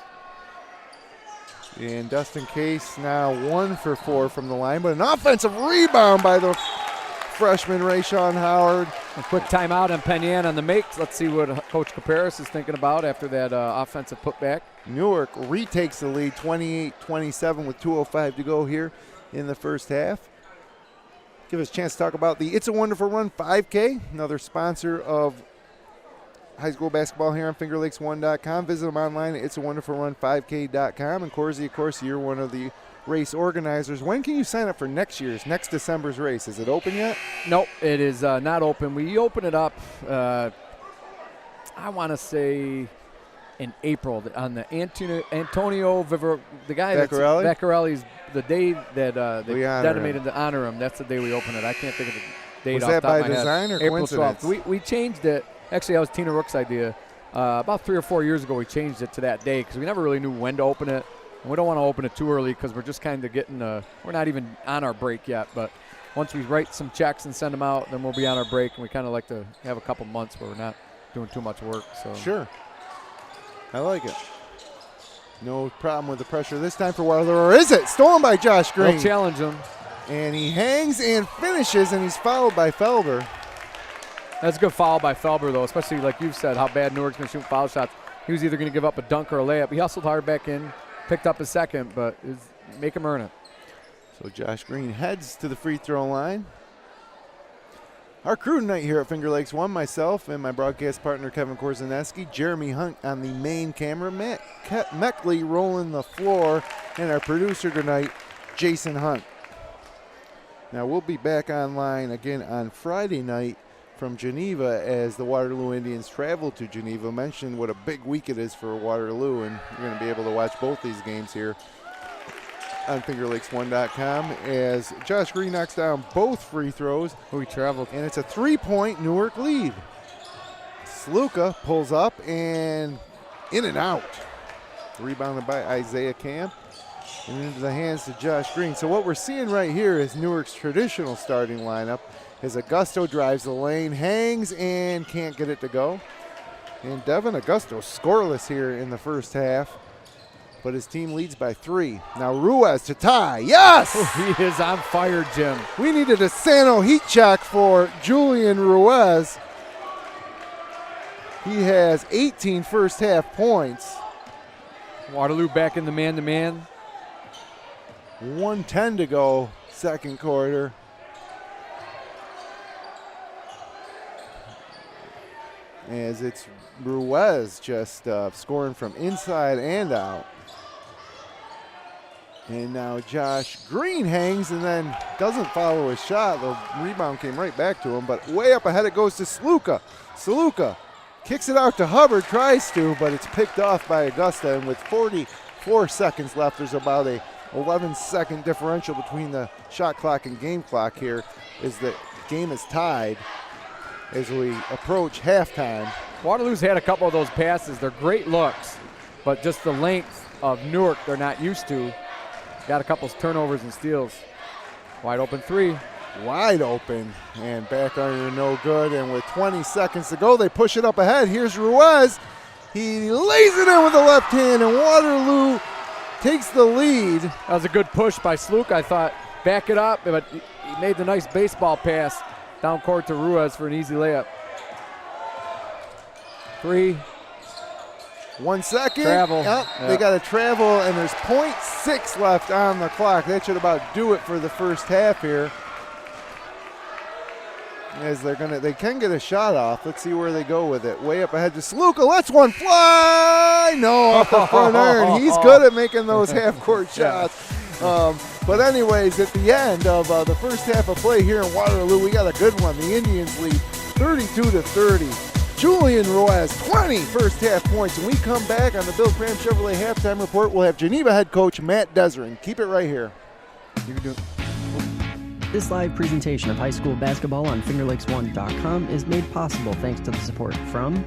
And Dustin Case now 1 for 4 from the line, but an offensive rebound by the freshman Rayshawn Howard. A quick timeout on Penyan on the make. Let's see what Coach Kuperus is thinking about after that offensive putback. Newark retakes the lead 28-27 with 2:05 to go here in the first half. Give us a chance to talk about the It's a Wonderful Run 5K, another sponsor of high school basketball here on FingerLakes1.com. Visit them online at itsawonderfulrun5k.com. And Korzy, of course, you're one of the race organizers. When can you sign up for next December's race? Is it open yet? Nope, it is not open. We open it up, I want to say, in April on the Antonio the guy Vaccarelli's the day that they dedicated to honor him. That's the day we open it. I can't think of the date off the top of my head. Was that by design or April coincidence? 12th. We changed it. Actually, that was Tina Rook's idea. About 3 or 4 years ago, we changed it to that day because we never really knew when to open it. And we don't want to open it too early because we're just kind of getting we're not even on our break yet. But once we write some checks and send them out, then we'll be on our break. And we kind of like to have a couple months where we're not doing too much work. So sure. I like it. No problem with the pressure this time for Waterloo. Or is it? Stolen by Josh Green. We'll challenge him. And he hangs and finishes, and he's fouled by Felber. That's a good foul by Felber, though, especially like you've said, how bad Newark's going to shoot foul shots. He was either going to give up a dunk or a layup. He hustled hard back in, picked up his second, but make him earn it. So Josh Green heads to the free throw line. Our crew tonight here at Finger Lakes One, myself and my broadcast partner Kevin Korzeniewski, Jeremy Hunt on the main camera, Matt Meckley rolling the floor, and our producer tonight, Jason Hunt. Now we'll be back online again on Friday night from Geneva as the Waterloo Indians travel to Geneva. Mentioned what a big week it is for Waterloo, and you're going to be able to watch both these games here on FingerLakes1.com as Josh Green knocks down both free throws. We traveled. And it's a 3-point Newark lead. Sluka pulls up and in and out. Rebounded by Isaiah Camp and into the hands to Josh Green. So what we're seeing right here is Newark's traditional starting lineup as Augusto drives the lane, hangs, and can't get it to go. And Devin Augusto scoreless here in the first half, but his team leads by 3. Now Ruiz to tie. Yes! He is on fire, Jim. We needed a Sano heat check for Julian Ruiz. He has 18 first half points. Waterloo back in the man-to-man. 1:10 to go, second quarter. As it's Ruiz just scoring from inside and out. And now Josh Green hangs and then doesn't follow his shot. The rebound came right back to him, but way up ahead it goes to Sluka. Saluka kicks it out to Hubbard, tries to, but it's picked off by Augusta. And with 44 seconds left, there's about a 11-second differential between the shot clock and game clock here as the game is tied as we approach halftime. Waterloo's had a couple of those passes. They're great looks, but just the length of Newark they're not used to. Got a couple turnovers and steals. Wide open 3. Wide open, and back iron no good. And with 20 seconds to go, they push it up ahead. Here's Ruiz. He lays it in with the left hand, and Waterloo takes the lead. That was a good push by Sluka. I thought back it up, but he made the nice baseball pass down court to Ruiz for an easy layup. 3. 1 second. Travel. Yep, they got to travel, and there's 0.6 left on the clock. That should about do it for the first half here. As they can get a shot off. Let's see where they go with it. Way up ahead to Sluka. Let's one fly. No, off the front iron. He's good at making those half-court shots. But anyways, at the end of the first half of play here in Waterloo, we got a good one. The Indians lead 32-30. Julian Ruiz, 20 first half points. When we come back on the Bill Cram Chevrolet halftime report, we'll have Geneva head coach Matt Desrin. Keep it right here. You can do it. This live presentation of high school basketball on FingerLakes1.com is made possible thanks to the support from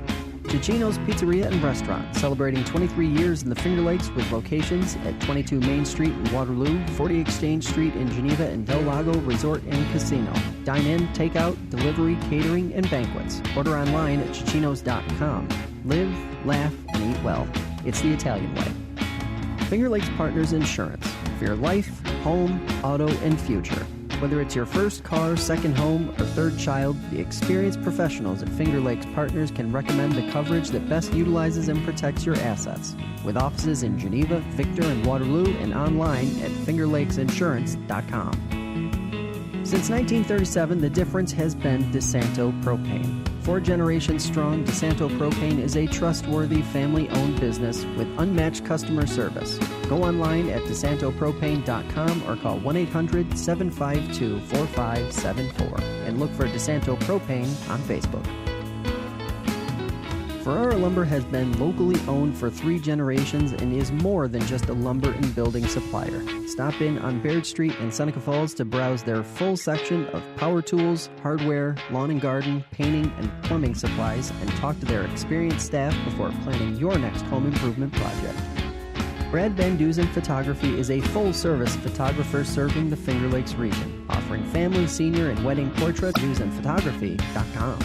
Cicino's Pizzeria and Restaurant, celebrating 23 years in the Finger Lakes with locations at 22 Main Street in Waterloo, 40 Exchange Street in Geneva, and Del Lago Resort and Casino. Dine-in, takeout, delivery, catering, and banquets. Order online at Cicinos.com. Live, laugh, and eat well. It's the Italian way. Finger Lakes Partners Insurance. For your life, home, auto, and future. Whether it's your first car, second home, or third child, the experienced professionals at Finger Lakes Partners can recommend the coverage that best utilizes and protects your assets. With offices in Geneva, Victor, and Waterloo, and online at fingerlakesinsurance.com. Since 1937, the difference has been DeSanto Propane. 4 generations strong, DeSanto Propane is a trustworthy, family-owned business with unmatched customer service. Go online at DeSantoPropane.com or call 1-800-752-4574 and look for DeSanto Propane on Facebook. Ferrara Lumber has been locally owned for 3 generations and is more than just a lumber and building supplier. Stop in on Baird Street in Seneca Falls to browse their full section of power tools, hardware, lawn and garden, painting, and plumbing supplies, and talk to their experienced staff before planning your next home improvement project. Brad Van Dusen Photography is a full-service photographer serving the Finger Lakes region, offering family, senior, and wedding portraits. DusenPhotography.com.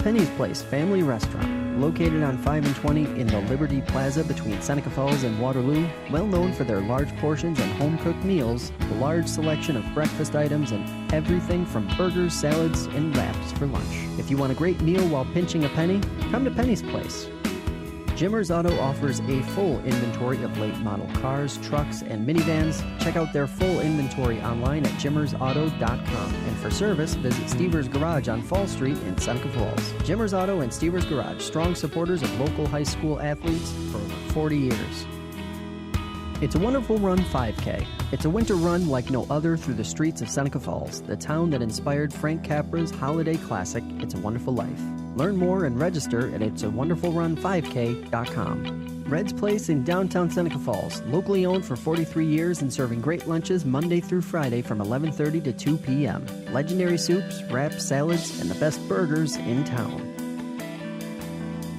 Penny's Place Family Restaurant, located on 5 and 20 in the Liberty Plaza between Seneca Falls and Waterloo, well known for their large portions and home-cooked meals, a large selection of breakfast items, and everything from burgers, salads, and wraps for lunch. If you want a great meal while pinching a penny, come to Penny's Place. Jimmer's Auto offers a full inventory of late model cars, trucks, and minivans. Check out their full inventory online at jimmersauto.com. And for service, visit Stever's Garage on Fall Street in Seneca Falls. Jimmer's Auto and Stever's Garage, strong supporters of local high school athletes for over 40 years. It's a Wonderful Run 5K. It's a winter run like no other through the streets of Seneca Falls, the town that inspired Frank Capra's holiday classic, It's a Wonderful Life. Learn more and register at itsawonderfulrun5k.com. Red's Place in downtown Seneca Falls, locally owned for 43 years and serving great lunches Monday through Friday from 11:30 to 2 p.m. Legendary soups, wraps, salads, and the best burgers in town.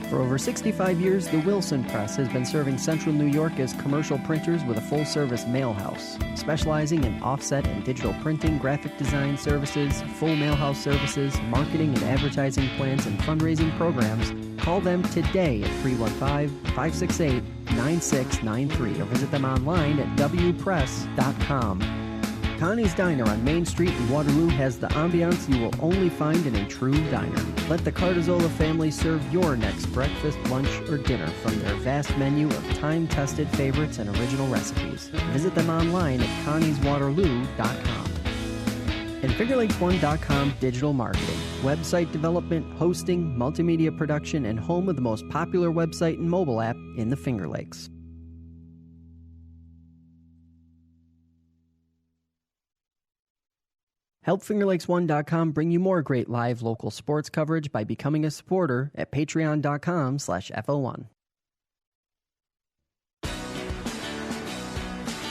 For over 65 years, the Wilson Press has been serving Central New York as commercial printers with a full-service mail house. Specializing in offset and digital printing, graphic design services, full mail house services, marketing and advertising plans, and fundraising programs, call them today at 315-568-9693 or visit them online at wpress.com. Connie's Diner on Main Street in Waterloo has the ambiance you will only find in a true diner. Let the Cardozola family serve your next breakfast, lunch, or dinner from their vast menu of time-tested favorites and original recipes. Visit them online at connieswaterloo.com. And FingerLakes1.com digital marketing, website development, hosting, multimedia production, and home of the most popular website and mobile app in the Finger Lakes. Help FingerLakes1.com bring you more great live local sports coverage by becoming a supporter at patreon.com/FL1.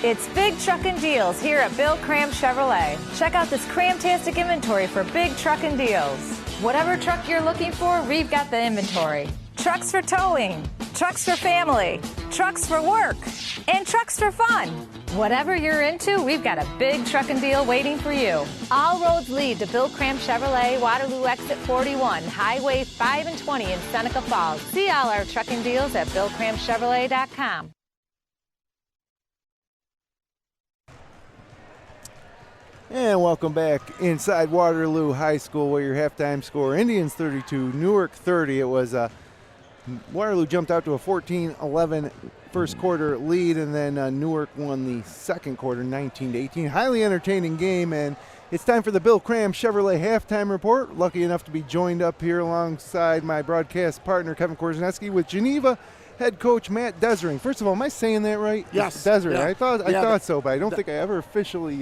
It's Big Truckin' Deals here at Bill Cram Chevrolet. Check out this cram-tastic inventory for big truckin' deals. Whatever truck you're looking for, we've got the inventory. Trucks for towing, trucks for family, trucks for work, and trucks for fun. Whatever you're into, we've got a big truckin' deal waiting for you. All roads lead to Bill Cram Chevrolet, Waterloo Exit 41, Highway 5 and 20 in Seneca Falls. See all our truckin' deals at BillCramChevrolet.com. And welcome back inside Waterloo High School, where your halftime score, Indians 32, Newark 30. It was Waterloo jumped out to a 14-11 first quarter lead, and then Newark won the second quarter 19-18. Highly entertaining game, and it's time for the Bill Cram Chevrolet halftime report. Lucky enough to be joined up here alongside my broadcast partner Kevin Korzeniewski with Geneva head coach Matt Desering. First of all, am I saying that right? Yes. Desering. Yeah. I thought so, but I don't think I ever officially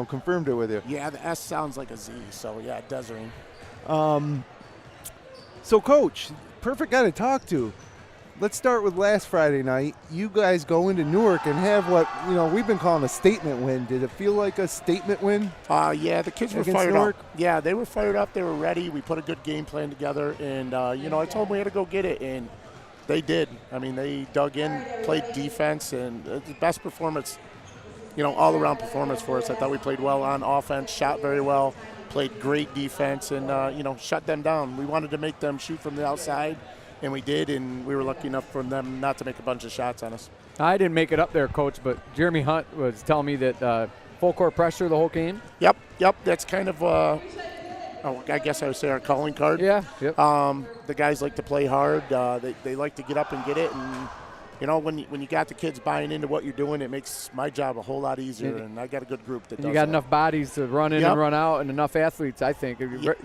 confirmed it with you. Yeah, the S sounds like a Z, so yeah, Desering. So coach, perfect guy to talk to. Let's start with last Friday night. You guys go into Newark and have what we've been calling a statement win. Did it feel like a statement win? Yeah, the kids were fired Newark? up. Yeah, they were fired up. They were ready. We put a good game plan together, and I told them we had to go get it, and they did. I mean, they dug in, played defense, and the best performance, all-around performance for us. I thought we played well on offense, shot very well, played great defense, and, shut them down. We wanted to make them shoot from the outside, and we did, and we were lucky enough for them not to make a bunch of shots on us. I didn't make it up there, Coach, but Jeremy Hunt was telling me that full court pressure the whole game. Yep. That's kind of I guess I would say our calling card. Yeah. Yep. The guys like to play hard. They like to get up and get it. And, when you got the kids buying into what you're doing, it makes my job a whole lot easier. And I got a good group that does you got that. enough bodies to run in and run out, and enough athletes, I think.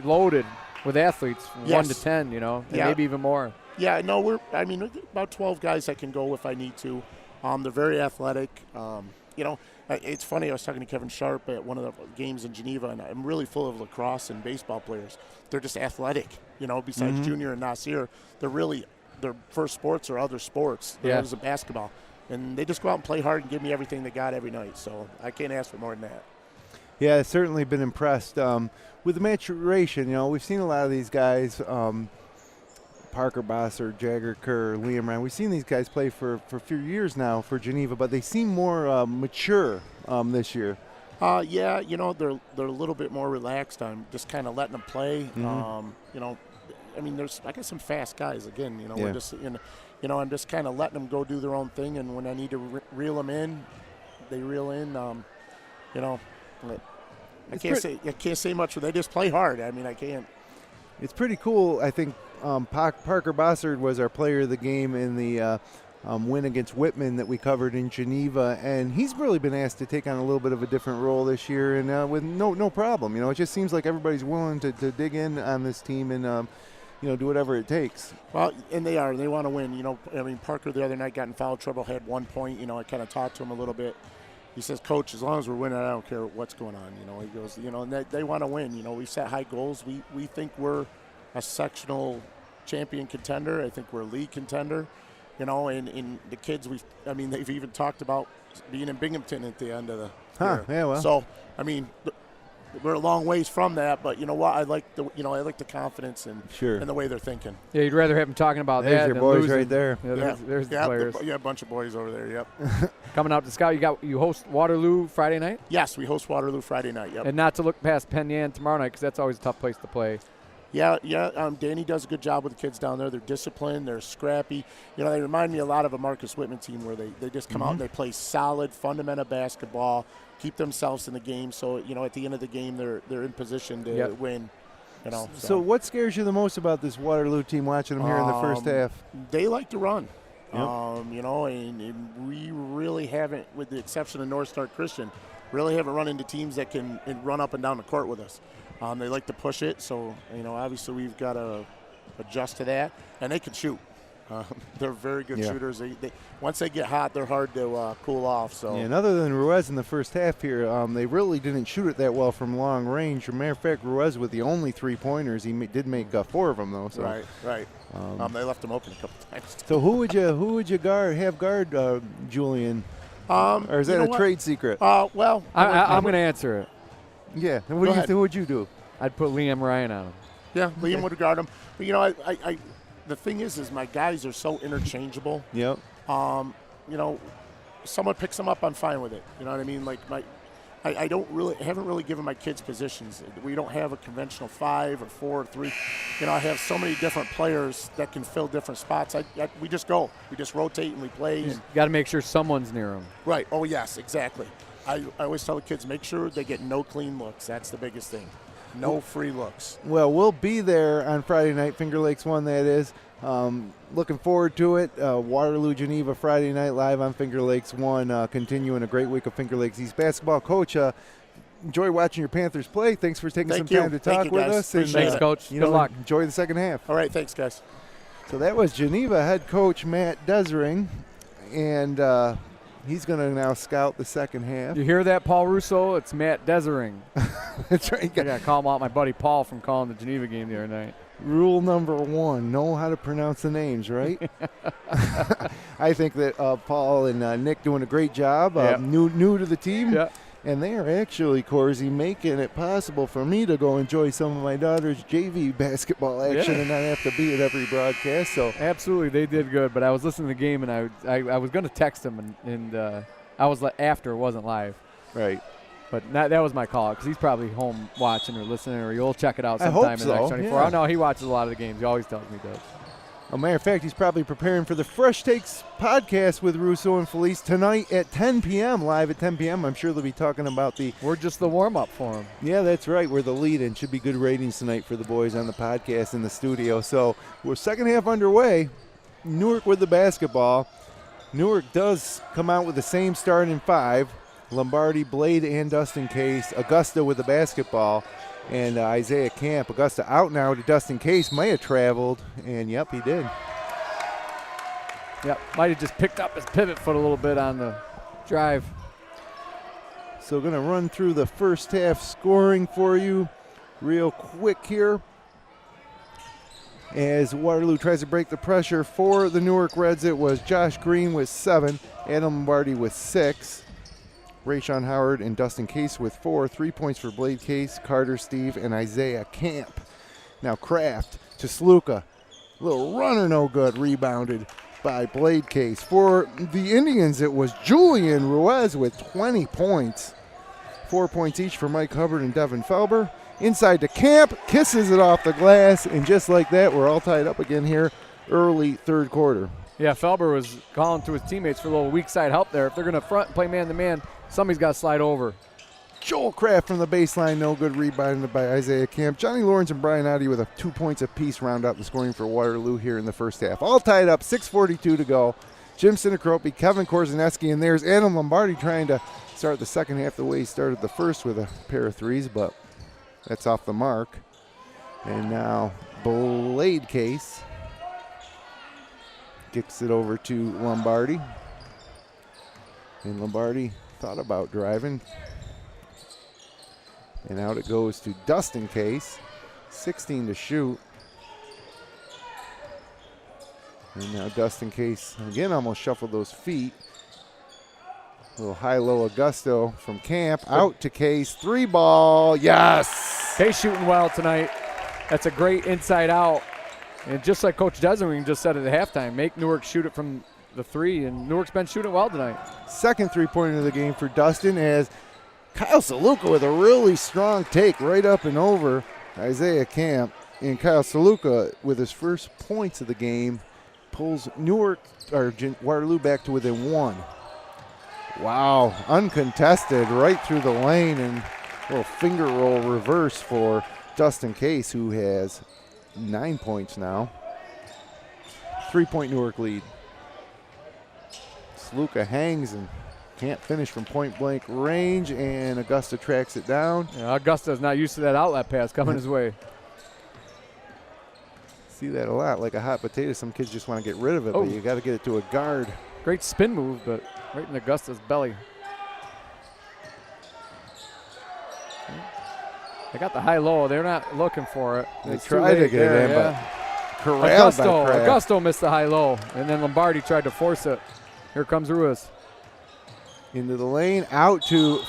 Loaded with athletes, 1 to 10, and maybe even more. Yeah, no, we're about 12 guys I can go if I need to. They're very athletic. It's funny, I was talking to Kevin Sharp at one of the games in Geneva, and I'm really full of lacrosse and baseball players. They're just athletic, besides Junior and Nasir. Their first sports are other sports. There's a basketball. And they just go out and play hard and give me everything they got every night. So I can't ask for more than that. Yeah, I've certainly been impressed. With the maturation, we've seen a lot of these guys, Parker Bosser, Jagger Kerr, Liam Ryan. We've seen these guys play for a few years now for Geneva, but they seem more mature this year. They're a little bit more relaxed. I'm just kind of letting them play. There's some fast guys again. We're just I'm just kind of letting them go do their own thing, and when I need to reel them in, they reel in. I can't say much. They just play hard. I can't. It's pretty cool. I think Parker Bossard was our player of the game in the win against Whitman that we covered in Geneva, and he's really been asked to take on a little bit of a different role this year, and with no problem. It just seems like everybody's willing to dig in on this team and do whatever it takes. Well, and they are. They want to win. Parker the other night got in foul trouble, had 1 point. I kind of talked to him a little bit. He says, Coach, as long as we're winning, I don't care what's going on. He goes, and they want to win. We've set high goals. We think we're a sectional champion contender. I think we're a league contender. And the kids, they've even talked about being in Binghamton at the end of the year. Yeah, well. So, we're a long ways from that, but you know what? I like the confidence and the way they're thinking. Yeah, you'd rather have them talking about there's that your than boys losing. right there. Yeah, there's the players. A bunch of boys over there. Yep. Coming out to scout, you host Waterloo Friday night. Yes, we host Waterloo Friday night. Yep. And not to look past Penn Yan tomorrow night, because that's always a tough place to play. Yeah. Danny does a good job with the kids down there. They're disciplined. They're scrappy. They remind me a lot of a Marcus Whitman team where they just come out and they play solid, fundamental basketball, keep themselves in the game. So at the end of the game, they're in position to win. So what scares you the most about this Waterloo team? Watching them here in the first half, they like to run. Yep. And we really haven't, with the exception of North Star Christian, really haven't run into teams that can run up and down the court with us. They like to push it, so obviously we've got to adjust to that, and they can shoot. They're very good shooters. They once they get hot, they're hard to cool off. So and other than Ruiz in the first half here, they really didn't shoot it that well from long range. As a matter of fact, Ruiz with the only 3-pointers, he did make 4 of them though. So. Right. They left them open a couple times. So who would you guard Julian? Or is that a trade secret? Well, I'm going to answer it. Yeah. Who would you do? I'd put Liam Ryan on him. Yeah, Liam would guard him. But I the thing is my guys are so interchangeable. Yep. Someone picks them up, I'm fine with it. You know what I mean? Like I haven't really given my kids positions. We don't have a conventional 5 or 4 or 3. I have so many different players that can fill different spots. We just go. We just rotate and we play. You got to make sure someone's near him. Right. Oh, yes, exactly. I always tell the kids, make sure they get no clean looks. That's the biggest thing. No free looks. Well, we'll be there on Friday night, Finger Lakes 1, that is. Looking forward to it. Waterloo, Geneva, Friday night live on Finger Lakes 1, continuing a great week of Finger Lakes East basketball. Coach, enjoy watching your Panthers play. Thanks for taking some time to talk with us. And, thanks, Coach. Good luck. Enjoy the second half. All right, thanks, guys. So that was Geneva head coach Matt Desering, and he's going to now scout the second half. You hear that, Paul Russo? It's Matt Desering. That's right. I got to call him out, my buddy Paul, from calling the Geneva game the other night. Rule number 1, know how to pronounce the names, right? I think that Paul and Nick doing a great job. New to the team. Yep. And they are actually, Corsi, making it possible for me to go enjoy some of my daughter's JV basketball action and not have to be at every broadcast. So absolutely, they did good. But I was listening to the game, and I was going to text him, and I was after it wasn't live. Right. But that was my call, because he's probably home watching or listening, or you'll check it out sometime in the next 24 hours. No, he watches a lot of the games. He always tells me he does. As a matter of fact, he's probably preparing for the Fresh Takes podcast with Russo and Felice tonight at 10 p.m., live at 10 p.m. I'm sure they'll be talking about We're just the warm-up for him. Yeah, that's right. We're the lead-in. Should be good ratings tonight for the boys on the podcast in the studio. So we're second half underway. Newark with the basketball. Newark does come out with the same starting 5. Lombardi, Blade, and Dustin Case. Augusta with the basketball. And Isaiah Camp. Augusta out now to Dustin Case. Might have traveled, and yep, he did. Yep, might have just picked up his pivot foot a little bit on the drive. So going to run through the first half scoring for you real quick here. As Waterloo tries to break the pressure for the Newark Reds, it was Josh Green with 7, Adam Lombardi with 6. Rayshawn Howard and Dustin Case with 4. 3 points for Blade Case, Carter Steve, and Isaiah Camp. Now Kraft to Sluka. Little runner, no good. Rebounded by Blade Case. For the Indians, it was Julian Ruiz with 20 points. 4 points each for Mike Hubbard and Devin Felber. Inside to Camp, kisses it off the glass, and just like that, we're all tied up again here early third quarter. Yeah, Felber was calling to his teammates for a little weak side help there. If they're going to front and play man-to-man, somebody's got to slide over. Joel Kraft from the baseline, no good, rebounded by Isaiah Camp. Johnny Lawrence and Brian Audi with 2 points apiece round out the scoring for Waterloo here in the first half. All tied up, 6:42 to go. Jim Sinicropi, Kevin Korzeniewski, and there's Adam Lombardi trying to start the second half the way he started the first with a pair of threes, but that's off the mark. And now Blade Case kicks it over to Lombardi. And Lombardi thought about driving. And out it goes to Dustin Case. 16 to shoot. And now Dustin Case, again, almost shuffled those feet. A little high-low Augusto from Camp. Out to Case. 3-ball. Yes! Case shooting well tonight. That's a great inside out. And just like Coach Desering just said at the halftime, make Newark shoot it from the 3, and Newark's been shooting well tonight. Second three-pointer of the game for Dustin, as Kyle Saluka with a really strong take right up and over Isaiah Camp. And Kyle Saluka with his first points of the game pulls Waterloo back to within 1. Wow, uncontested right through the lane, and a little finger roll reverse for Dustin Case, who has 9 points now. 3-point Newark lead. Sluka hangs and can't finish from point-blank range, and Augusta tracks it down. Yeah, Augusta's not used to that outlet pass coming his way. See that a lot, like a hot potato. Some kids just want to get rid of it, but you got to get it to a guard. Great spin move, but right in Augusta's belly. They got the high-low. They're not looking for it. They tried to get it in, but corralled by Kraft. Augusto missed the high-low, and then Lombardi tried to force it. Here comes Ruiz. Into the lane, out to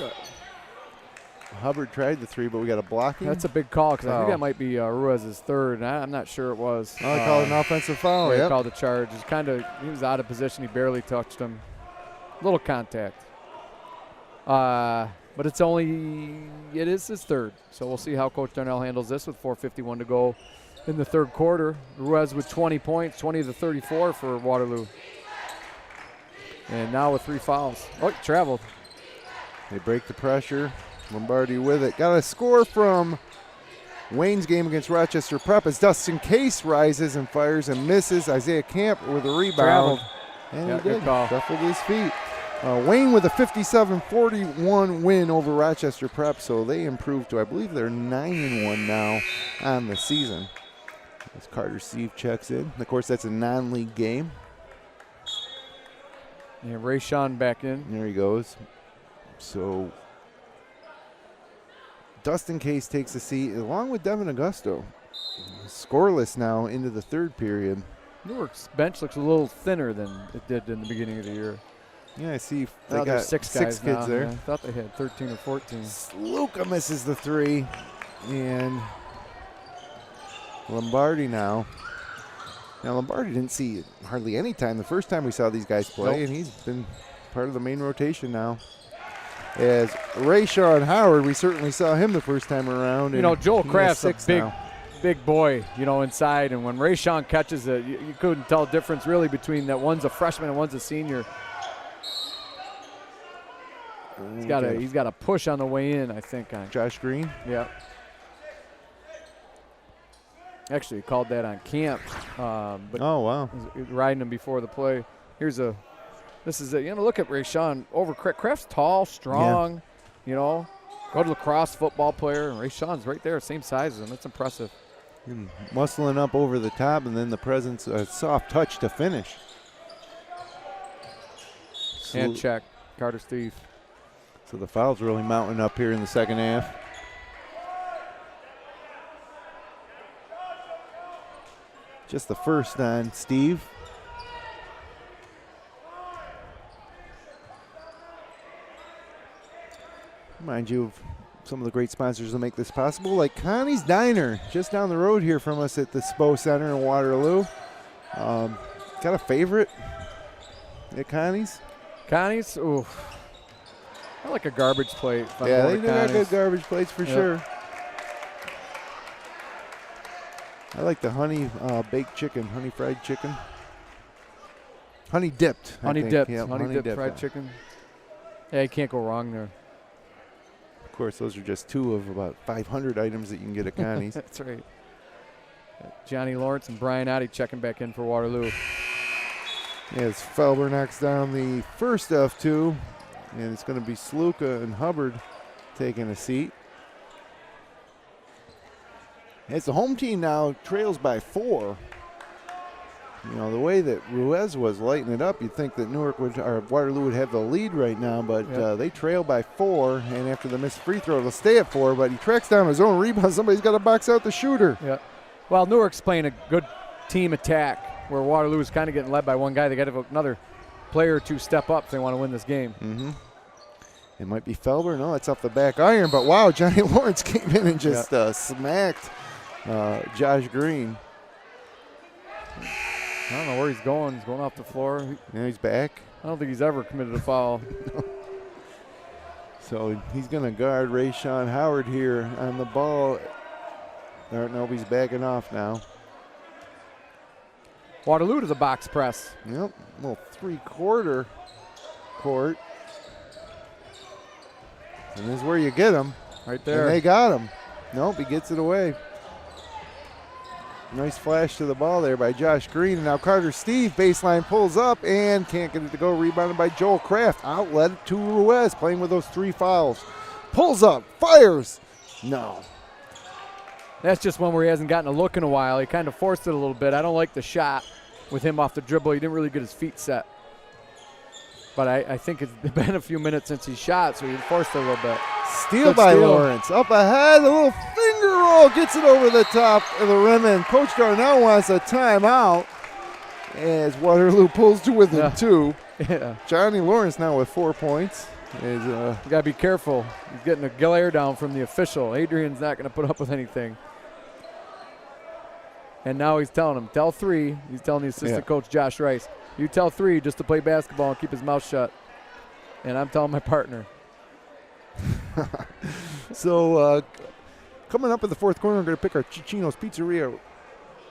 Hubbard. Tried the 3, but we got a blocking. That's a big call, because I think that might be Ruiz's 3rd. I'm not sure it was. Oh, they called an offensive foul. They called a charge. He was out of position. He barely touched him. Little contact. But it is his 3rd. So we'll see how Coach Darnell handles this with 4:51 to go in the third quarter. Ruiz with 20 points, 20 to 34 for Waterloo. And now with 3 fouls. Oh, he traveled. They break the pressure. Lombardi with it. Got a score from Wayne's game against Rochester Prep as Dustin Case rises and fires and misses. Isaiah Camp with a rebound. Traveled. And Yeah, he did. good call. Shuffled his feet. Wayne with a 57-41 win over Rochester Prep, so they improved to, I believe they're 9-1 now on the season. As Carter Steve checks in. Of course, that's a non-league game. Yeah, Ray Sean back in. There he goes. So Dustin Case takes a seat along with Devin Augusto. Scoreless now into the third period. Newark's bench looks a little thinner than it did in the beginning of the year. Yeah, I see they Now got there's six kids now. there. Yeah, I thought they had 13 or 14. Luca misses the three. And Lombardi now. Now, Lombardi didn't see hardly any time the first time we saw these guys play, Nope. and he's been part of the main rotation now. As Rayshawn Howard, we certainly saw him the first time around. You know, Joel he has Kraft's a 6 big, now. big boy, you know, inside. And when Ray Sean catches it, you couldn't tell the difference really between that one's a freshman and one's a senior. He's got a push on the way in, I think. Josh Green. Yeah. Actually, he called that on camp. But Oh, wow. he's riding him before the play. This is it. You know, look at Ray Sean over Kraft's tall, strong, you know, go to lacrosse football player. And Ray Sean's right there, same size as him. That's impressive. Muscling up over the top, and then the presence, a soft touch to finish. Hand check, Carter Steve. So the foul's really mounting up here in the second half. Just the first on Steve. Remind you of some of the great sponsors that make this possible, like Connie's Diner, just down the road here from us at the Spo Center in Waterloo. Got a favorite at Connie's? Connie's, ooh. I like a garbage plate. if I'm Yeah, going they to got Connie's. good garbage plates for Yep. sure. I like the honey baked chicken, honey fried chicken. Honey dipped. I Honey think. dipped, Yep, honey dipped fried chicken. Yeah, you can't go wrong there. Of course, those are just 2 of about 500 items that you can get at Connie's. That's right. Johnny Lawrence and Brian Oddie checking back in for Waterloo. As Felber knocks down the first of 2, and it's going to be Sluka and Hubbard taking a seat. As the home team now trails by 4. You know, the way that Ruiz was lighting it up, you'd think that Waterloo would have the lead right now, but they trail by 4, and after the missed free throw, they'll stay at 4, but he tracks down his own rebound. Somebody's got to box out the shooter. Yeah. Well, Newark's playing a good team attack where Waterloo is kind of getting led by one guy. They got to have another player or 2 step up if they want to win this game. Mm-hmm. It might be Felber. No, it's off the back iron, but wow, Johnny Lawrence came in and just smacked Josh Green. I don't know where he's going. He's going off the floor. Now he's back. I don't think he's ever committed a foul. So he's going to guard Rayshawn Howard here on the ball. No, he's backing off now. Waterloo to the box press. Yep, little 3/4 court. And this is where you get him. Right there. And they got him. Nope, he gets it away. Nice flash to the ball there by Josh Green. And now Carter Steve, baseline pulls up and can't get it to go. Rebounded by Joel Kraft. Outlet to Ruiz, playing with those 3 fouls. Pulls up, fires. No. That's just one where he hasn't gotten a look in a while. He kind of forced it a little bit. I don't like the shot with him off the dribble. He didn't really get his feet set. But I think it's been a few minutes since he shot, so he forced it a little bit. Steal Good by steal. Lawrence. Up ahead, a little finger roll. Gets it over the top of the rim, and Coach Darnell wants a timeout as Waterloo pulls to within 2. Yeah. Johnny Lawrence now with 4 points. You got to be careful. He's getting a glare down from the official. Adrian's not going to put up with anything. And now he's telling him, tell 3. He's telling the assistant coach, Josh Rice, you tell 3 just to play basketball and keep his mouth shut. And I'm telling my partner. So coming up in the fourth quarter, we're going to pick our Cicino's Pizzeria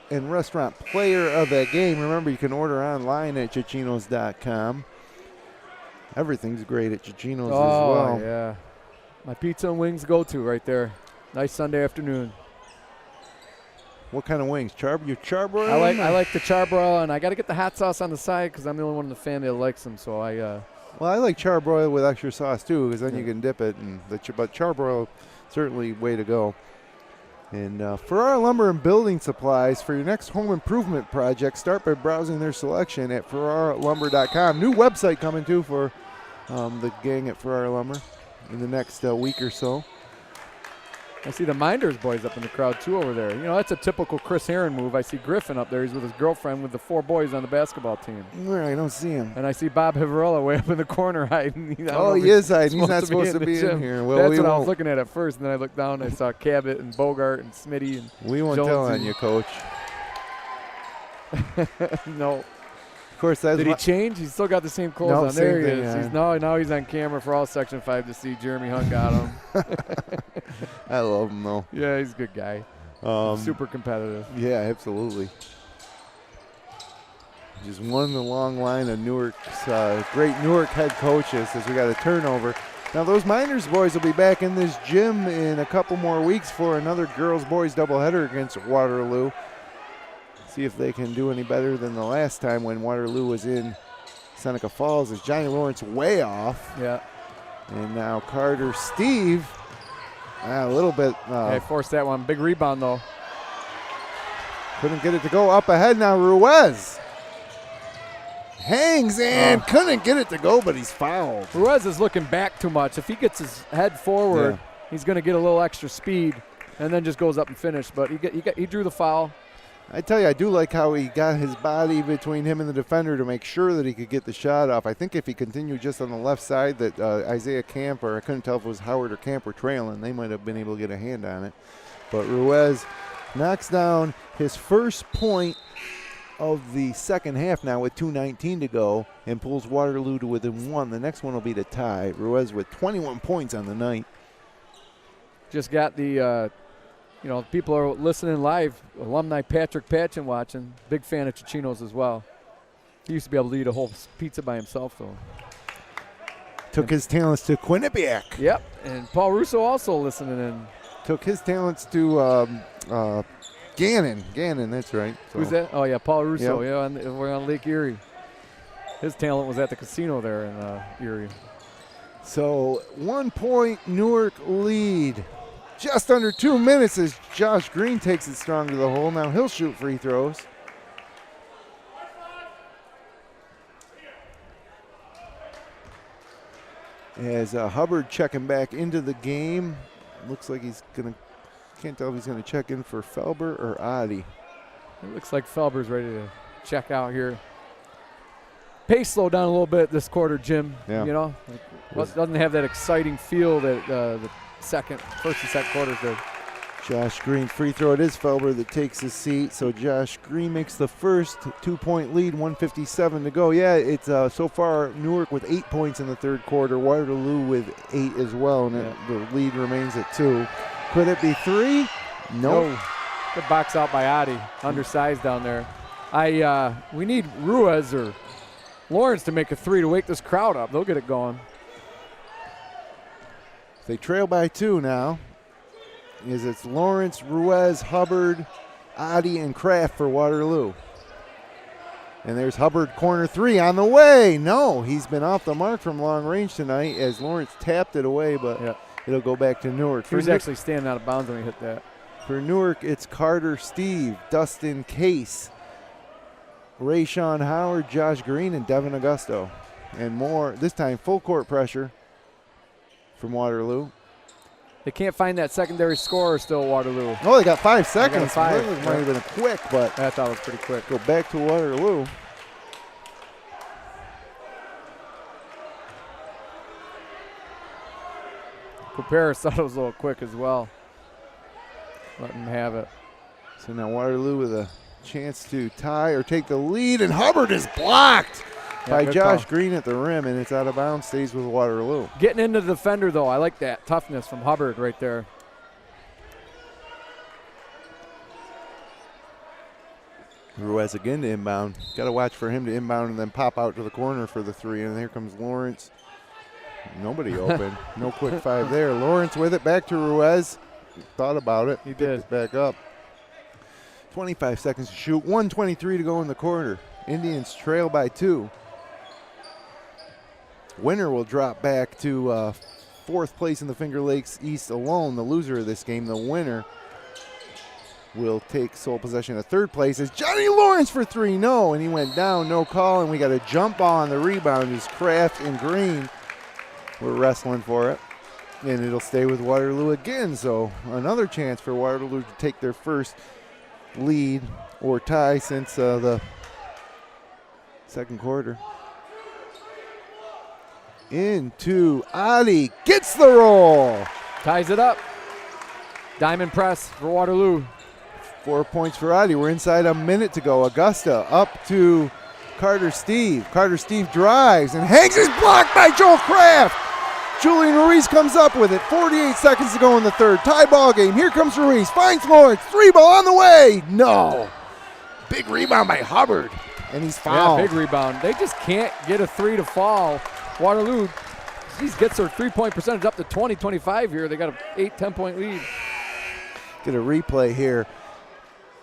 and Restaurant Player of the Game. Remember, you can order online at Cicino's.com. Everything's great at Cicino's as Oh, well. yeah. My pizza and wings go-to right there. Nice Sunday afternoon. What kind of wings? Charbroil? I like the charbroil, and I got to get the hot sauce on the side because I'm the only one in the family that likes them. So Well, I like charbroil with extra sauce too, because then you can dip it. But charbroil, certainly way to go. And Ferrara Lumber and Building Supplies, for your next home improvement project, start by browsing their selection at ferraralumber.com. New website coming too for the gang at Ferrara Lumber in the next week or so. I see the Minders boys up in the crowd too over there. You know, that's a typical Chris Herron move. I see Griffin up there. He's with his girlfriend with the 4 boys on the basketball team. I don't see him. And I see Bob Hivarella way up in the corner hiding. He is hiding. He's not supposed to be in here. Well, that's what I was looking at first, and then I looked down and I saw Cabot and Bogart and Smitty and we won't tell on you, Coach. No. Of course, that's did he change? He's still got the same clothes on. There he is. Yeah. Now he's on camera for all Section 5 to see. Jeremy Hunt got him. I love him, though. Yeah, he's a good guy. Super competitive. Yeah, absolutely. Just one in the long line of Newark's great Newark head coaches as we got a turnover. Now, those Miners boys will be back in this gym in a couple more weeks for another girls-boys doubleheader against Waterloo. See if they can do any better than the last time when Waterloo was in Seneca Falls. As Johnny Lawrence way off. Yeah. And now Carter Steve, a little bit. He forced that one. Big rebound, though. Couldn't get it to go. Up ahead now, Ruiz. Hangs and couldn't get it to go, but he's fouled. Ruiz is looking back too much. If he gets his head forward, he's going to get a little extra speed and then just goes up and finish. But he drew the foul. I tell you, I do like how he got his body between him and the defender to make sure that he could get the shot off. I think if he continued just on the left side that Isaiah Camp, or I couldn't tell if it was Howard or Camp, were trailing, they might have been able to get a hand on it. But Ruiz knocks down his first point of the second half now with 2:19 to go and pulls Waterloo to within 1. The next one will be to tie. Ruiz with 21 points on the night. Just got the people are listening live. Alumni Patrick Patchen watching. Big fan of Cicino's as well. He used to be able to eat a whole pizza by himself, though. Took his talents to Quinnipiac. Yep, and Paul Russo also listening in. Took his talents to Gannon. Gannon, that's right. So. Who's that? Oh, yeah, Paul Russo. Yep. Yeah, we're on Lake Erie. His talent was at the casino there in Erie. So 1 point Newark lead. Just under 2 minutes as Josh Green takes it strong to the hole. Now he'll shoot free throws. As Hubbard checking back into the game. Looks like he's going to, can't tell if he's going to check in for Felber or Adi. It looks like Felber's ready to check out here. Pace slowed down a little bit this quarter, Jim. Yeah. You know, doesn't have that exciting feel that the first and second quarters did. Josh Green free throw. It is Felber that takes his seat. So Josh Green makes the first 2-point lead, 1:57 to go. Yeah, it's so far Newark with 8 points in the third quarter. Waterloo with 8 as well, and the lead remains at 2. Could it be 3? No. Good box out by Adi, undersized down there. We need Ruiz or Lawrence to make a 3 to wake this crowd up. They'll get it going. They trail by 2 now. It's Lawrence, Ruiz, Hubbard, Adi, and Kraft for Waterloo. And there's Hubbard, corner 3 on the way. No, he's been off the mark from long range tonight as Lawrence tapped it away, but it'll go back to Newark. He was actually standing out of bounds when he hit that. For Newark, it's Carter Steve, Dustin Case, Rayshawn Howard, Josh Green, and Devin Augusto. And more, this time full court pressure from Waterloo. They can't find that secondary scorer still, Waterloo. Oh, they got 5 seconds. Might have been quick, but I thought it was pretty quick. Go back to Waterloo. Kuperus thought it was a little quick as well. Let him have it. So now Waterloo with a chance to tie or take the lead, and Hubbard is blocked by Josh Green at the rim, and it's out of bounds, stays with Waterloo. Getting into the defender, though, I like that toughness from Hubbard right there. Ruiz again to inbound. Got to watch for him to inbound and then pop out to the corner for the three. And here comes Lawrence. Nobody open. No quick five there. Lawrence with it. Back to Ruiz. Thought about it. He did. It back up. 25 seconds to shoot. 1:23 to go in the quarter. Indians trail by 2. Winner will drop back to 4th place in the Finger Lakes East alone. The loser of this game, the winner, will take sole possession of 3rd place. Is Johnny Lawrence for 3? No, and he went down. No call, and we got a jump ball on the rebound. Is Kraft and Green. We're wrestling for it, and it'll stay with Waterloo again. So another chance for Waterloo to take their first lead or tie since the second quarter. Into Ali, gets the roll. Ties it up. Diamond press for Waterloo. 4 points for Ali. We're inside a minute to go. Augusta up to Carter Steve. Carter Steve drives and hangs his block by Joel Kraft. Julian Ruiz comes up with it. 48 seconds to go in the third. Tie ball game. Here comes Ruiz. Finds Lawrence. 3-ball on the way. No. Big rebound by Hubbard. And he's fouled. Yeah, big rebound. They just can't get a 3 to fall. Waterloo gets their 3-point percentage up to 20-25 here. They got an 8-10 point lead. Get a replay here.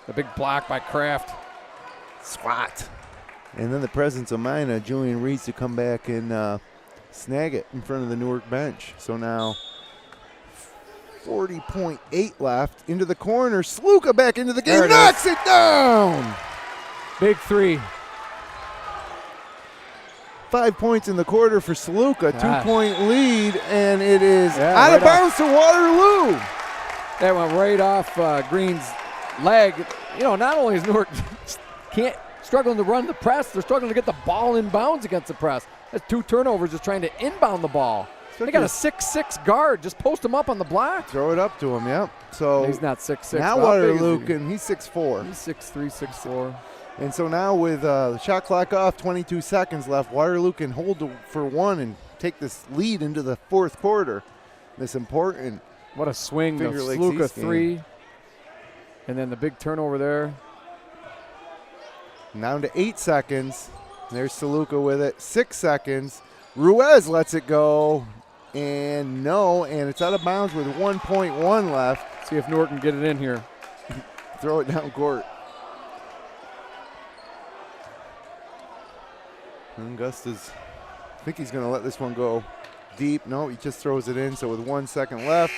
A big block by Kraft. Squat. And then the presence of Mina, Julian Reeds, to come back and snag it in front of the Newark bench. So now 40.8 left. Into the corner. Sluka back into the game. Knocks it down. Big 3. 5 points in the quarter for Sluka. 2-point lead, and it is out of bounds to Waterloo. That went right off Green's leg. You know, not only is Newark struggling to run the press, they're struggling to get the ball in bounds against the press. That's 2 turnovers just trying to inbound the ball. They got a 6'6" guard. Just post him up on the block. Throw it up to him, yep. So he's not 6'6". Now Waterloo he's 6'4". He's 6'3", 6'4". And so now with the shot clock off, 22 seconds left, Waterloo can hold for 1 and take this lead into the 4th quarter. This important. What a swing. The Sluka 3. And then the big turnover there. Down to 8 seconds. There's Saluka with it. 6 seconds. Ruiz lets it go. And no, and it's out of bounds with 1.1 left. See if Newark can get it in here. Throw it down court. And Augusta's, I think he's going to let this one go deep. No, he just throws it in. So with 1 second left,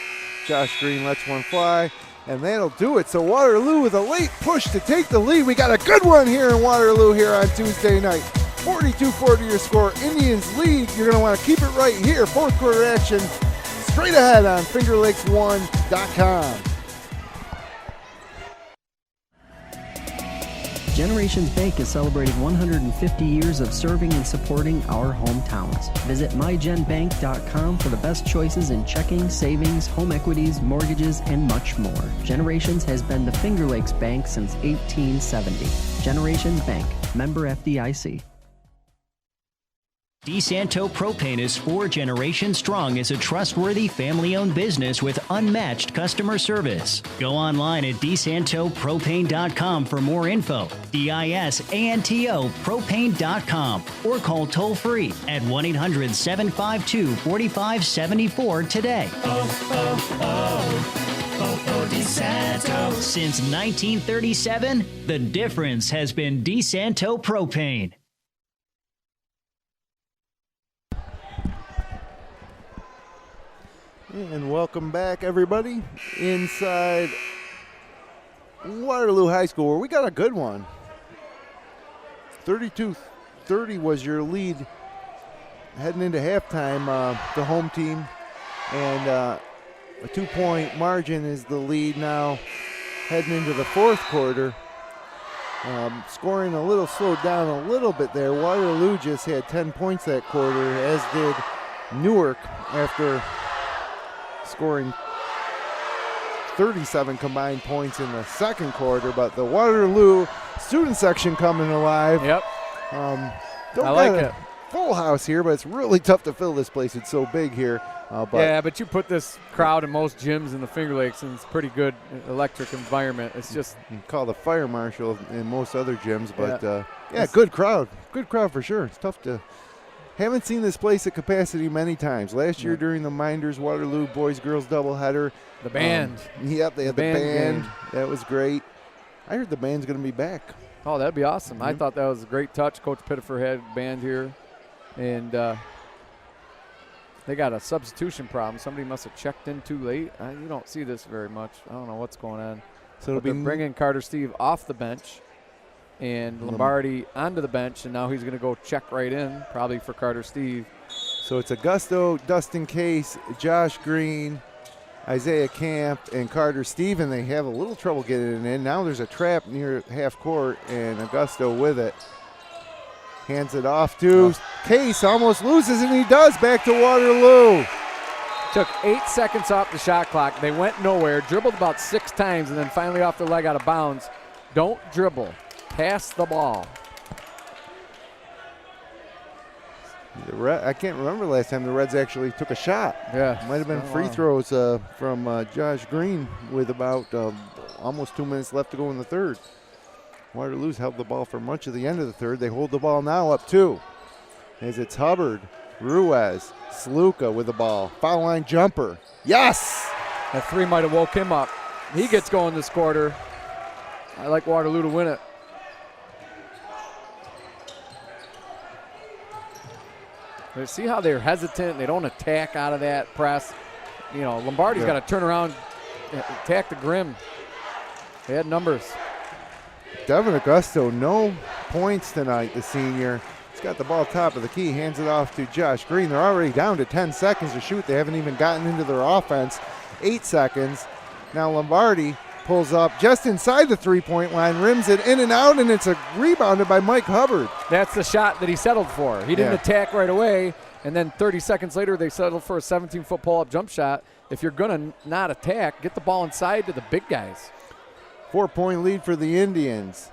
Josh Green lets one fly, and that'll do it. So Waterloo with a late push to take the lead. We got a good one here in Waterloo here on Tuesday night. 42-40 your score. Indians lead. You're going to want to keep it right here. 4th quarter action straight ahead on FingerLakes1.com. Generations Bank has celebrated 150 years of serving and supporting our hometowns. Visit mygenbank.com for the best choices in checking, savings, home equities, mortgages, and much more. Generations has been the Finger Lakes Bank since 1870. Generations Bank, member FDIC. DeSanto Propane is 4 generations strong as a trustworthy family-owned business with unmatched customer service. Go online at DeSantoPropane.com for more info. DISANTO Propane.com or call toll-free at 1-800-752-4574 today. DeSanto. Since 1937, the difference has been DeSanto Propane. And welcome back, everybody, inside Waterloo High School, where we got a good one. 32-30 was your lead heading into halftime, the home team. And a 2-point margin is the lead now heading into the 4th quarter. Scoring a little slowed down a little bit there. Waterloo just had 10 points that quarter, as did Newark after scoring 37 combined points in the 2nd quarter, but the Waterloo student section coming alive. Yep. I like it. full house here, but it's really tough to fill this place. It's so big here. But you put this crowd in most gyms in the Finger Lakes, and it's a pretty good electric environment. It's just you call the fire marshal in most other gyms, but good crowd. Good crowd for sure. It's tough to. Haven't seen this place at capacity many times. Last year during the Minders Waterloo boys-girls doubleheader. The band. They had the band. Game. That was great. I heard the band's going to be back. Oh, that'd be awesome. I thought that was a great touch. Coach Pittifer had band here. And they got a substitution problem. Somebody must have checked in too late. You don't see this very much. I don't know what's going on. So it'll be bringing Carter Steve off the bench and Lombardi onto the bench, and now he's going to go check right in, probably for Carter Steve. So it's Augusto, Dustin Case, Josh Green, Isaiah Camp, and Carter Steve, and they have a little trouble getting it in. Now there's a trap near half court, and Augusto with it. Hands it off to Case, almost loses, and he does. Back to Waterloo. Took 8 seconds off the shot clock. They went nowhere, dribbled about 6 times, and then finally off their leg out of bounds. Don't dribble. Pass the ball. I can't remember the last time the Reds actually took a shot. Yeah. Might have been free throws from Josh Green with about almost 2 minutes left to go in the third. Waterloo's held the ball for much of the end of the third. They hold the ball now up 2. As it's Hubbard, Ruiz, Sluka with the ball. Foul line jumper. Yes! That 3 might have woke him up. He gets going this quarter. I like Waterloo to win it. See how they're hesitant. They don't attack out of that press. You know, Lombardi's got to turn around, attack the grim. They had numbers. Devin Augusto, no points tonight, the senior. He's got the ball top of the key, hands it off to Josh Green. They're already down to 10 seconds to shoot. They haven't even gotten into their offense. 8 seconds. Now Lombardi pulls up just inside the three-point line, rims it in and out, and it's rebounded by Mike Hubbard. That's the shot that he settled for. He didn't attack right away, and then 30 seconds later they settled for a 17-foot pull-up jump shot. If you're going to not attack, get the ball inside to the big guys. 4-point lead for the Indians.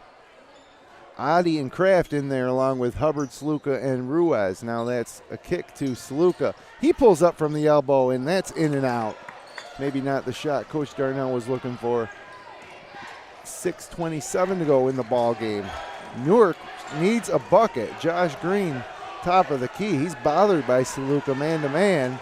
Adi and Kraft in there along with Hubbard, Sluka, and Ruiz. Now that's a kick to Sluka. He pulls up from the elbow, and that's in and out. Maybe not the shot Coach Darnell was looking for. 6:27 to go in the ball game. Newark needs a bucket. Josh Green, top of the key. He's bothered by Sluka man-to-man.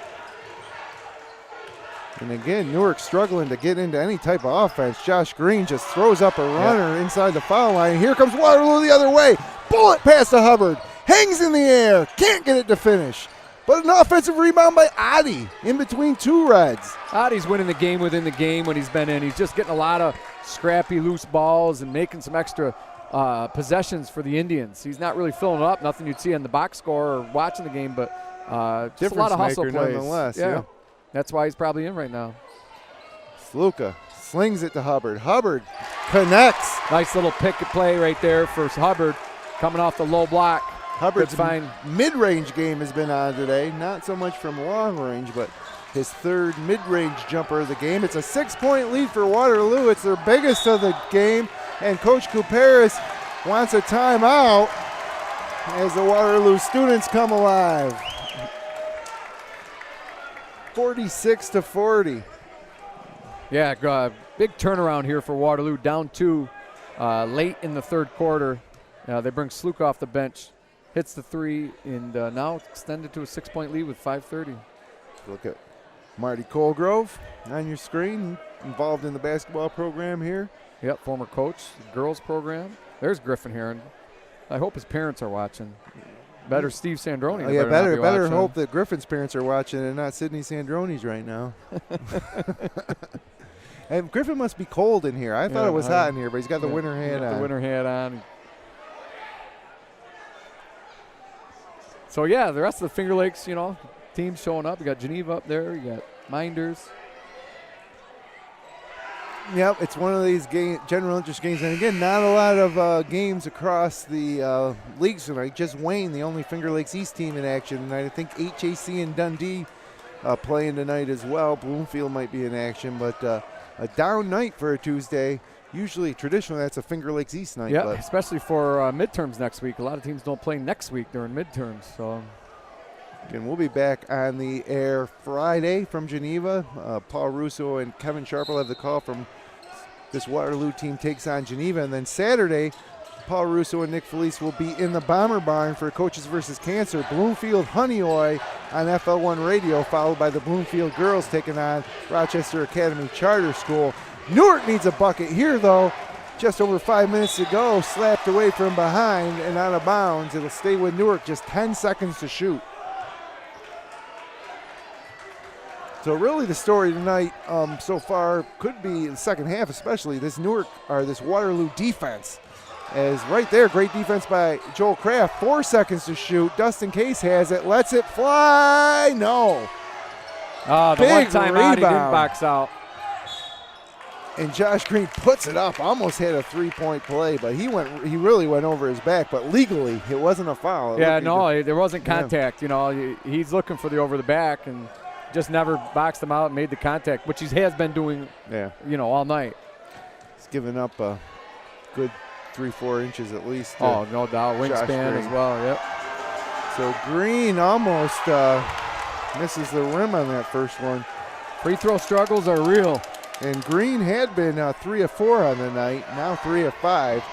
And again, Newark struggling to get into any type of offense. Josh Green just throws up a runner inside the foul line. Here comes Waterloo the other way. Bullet pass to Hubbard. Hangs in the air. Can't get it to finish. But an offensive rebound by Adi in between 2 Reds. Adi's winning the game within the game when he's been in. He's just getting a lot of scrappy, loose balls and making some extra possessions for the Indians. He's not really filling it up. Nothing you'd see on the box score or watching the game, but just a lot of hustle plays. Nonetheless, yeah. That's why he's probably in right now. Sluka slings it to Hubbard. Hubbard connects. Nice little pick and play right there for Hubbard coming off the low block. Hubbard's mid-range game has been on today. Not so much from long range, but his 3rd mid-range jumper of the game. It's a 6-point lead for Waterloo. It's their biggest of the game, and Coach Kuperus wants a timeout as the Waterloo students come alive. 46-40. Yeah, big turnaround here for Waterloo. Down 2 late in the 3rd quarter. They bring Sluka off the bench. Hits the 3, and now extended to a 6-point lead with 5:30. Look at Marty Colgrove on your screen, involved in the basketball program here. Yep, former coach, girls program. There's Griffin Heron. I hope his parents are watching. Better Steve Sandroni. Oh, yeah, better hope that Griffin's parents are watching and not Sydney Sandroni's right now. And Griffin must be cold in here. I thought it was hot in here, but he's got the winter hat on. The winter hat on. So, yeah, the rest of the Finger Lakes, teams showing up. You got Geneva up there. You got Minders. Yep, it's one of these general interest games. And, again, not a lot of games across the leagues tonight. Just Wayne, the only Finger Lakes East team in action tonight. I think HAC and Dundee playing tonight as well. Bloomfield might be in action. But a down night for a Tuesday Usually, traditionally, that's a Finger Lakes East night. Yeah, but especially for midterms next week. A lot of teams don't play next week during midterms. So, again, we'll be back on the air Friday from Geneva. Paul Russo and Kevin Sharp will have the call from this Waterloo team takes on Geneva. And then Saturday, Paul Russo and Nick Felice will be in the Bomber Barn for Coaches versus Cancer. Bloomfield Honeoye on FL1 radio, followed by the Bloomfield girls taking on Rochester Academy Charter School. Newark needs a bucket here, though. Just over 5 minutes to go, slapped away from behind and out of bounds. It'll stay with Newark, just 10 seconds to shoot. So really the story tonight so far could be the second half, especially this Waterloo defense. As right there, great defense by Joel Kraft. 4 seconds to shoot. Dustin Case has it, lets it fly. No. The Big one time out, he didn't rebound. box out. And Josh Green puts it up. Almost had a three-point play, but he really went over his back. But legally, it wasn't a foul. There wasn't contact. Yeah. He's looking for the over the back and just never boxed him out and made the contact, which he has been doing. Yeah. All night. He's given up a good 3-4 inches at least. Oh, no doubt. Wingspan as well. Yep. So Green almost misses the rim on that first one. Free throw struggles are real. And Green had been 3 of 4 on the night, now 3 of 5.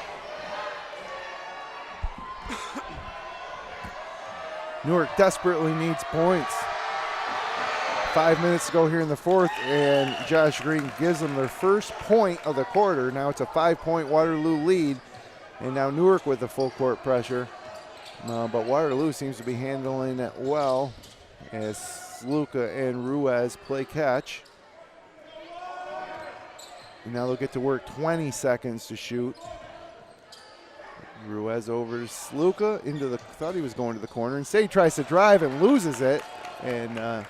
Newark desperately needs points. 5 minutes to go here in the fourth, and Josh Green gives them their first point of the quarter. Now it's a 5-point Waterloo lead, and now Newark with the full court pressure. But Waterloo seems to be handling it well as Sluka and Ruiz play catch. And now they'll get to work. 20 seconds to shoot. Ruiz over to Sluka thought he was going to the corner. Instead he tries to drive and loses it. And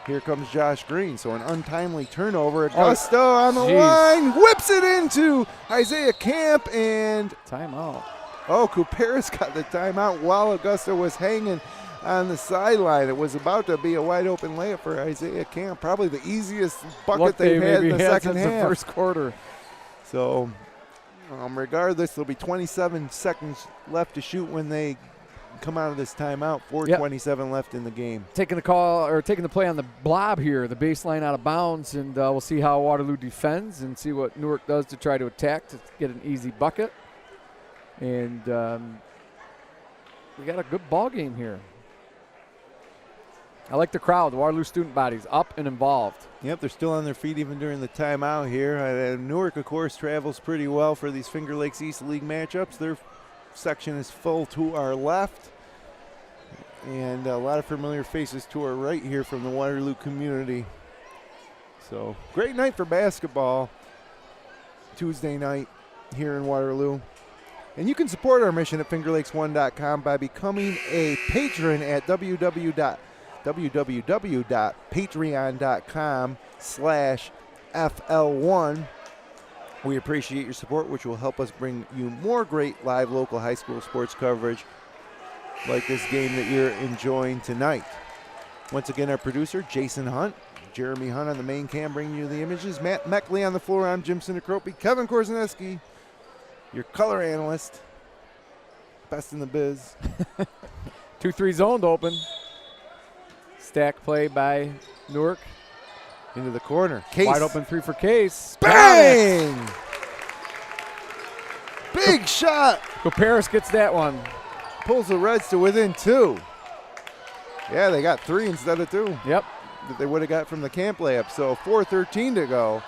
here comes Josh Green. So an untimely turnover. Augusto on the line. Whips it into Isaiah Camp and timeout. Kuperus got the timeout while Augusto was hanging on the sideline. It was about to be a wide open layup for Isaiah Camp. Probably the easiest bucket they've had in the second half. The first quarter. So regardless, there'll be 27 seconds left to shoot when they come out of this timeout. 4:27 left in the game. Taking the play on the blob here, the baseline out of bounds, and we'll see how Waterloo defends and see what Newark does to try to attack to get an easy bucket. And we got a good ball game here. I like the crowd, the Waterloo student body's up and involved. Yep, they're still on their feet even during the timeout here. Newark, of course, travels pretty well for these Finger Lakes East League matchups. Their section is full to our left. And a lot of familiar faces to our right here from the Waterloo community. So, great night for basketball Tuesday night here in Waterloo. And you can support our mission at fingerlakes1.com by becoming a patron at www.patreon.com/FL1. We appreciate your support, which will help us bring you more great live local high school sports coverage like this game that you're enjoying tonight. Once again, our producer, Jason Hunt, Jeremy Hunt on the main cam bringing you the images. Matt Meckley on the floor. I'm Jim Sinicropi. Kevin Korzeniewski, your color analyst. Best in the biz. 2-3 zoned open. Stack play by Newark. Into the corner. Case. Wide open three for Case. Bang! Big shot. Kuperus gets that one. Pulls the Reds to within 2. Yeah, they got 3 instead of 2. Yep. That they would have got from the camp layup. So 4:13 to go.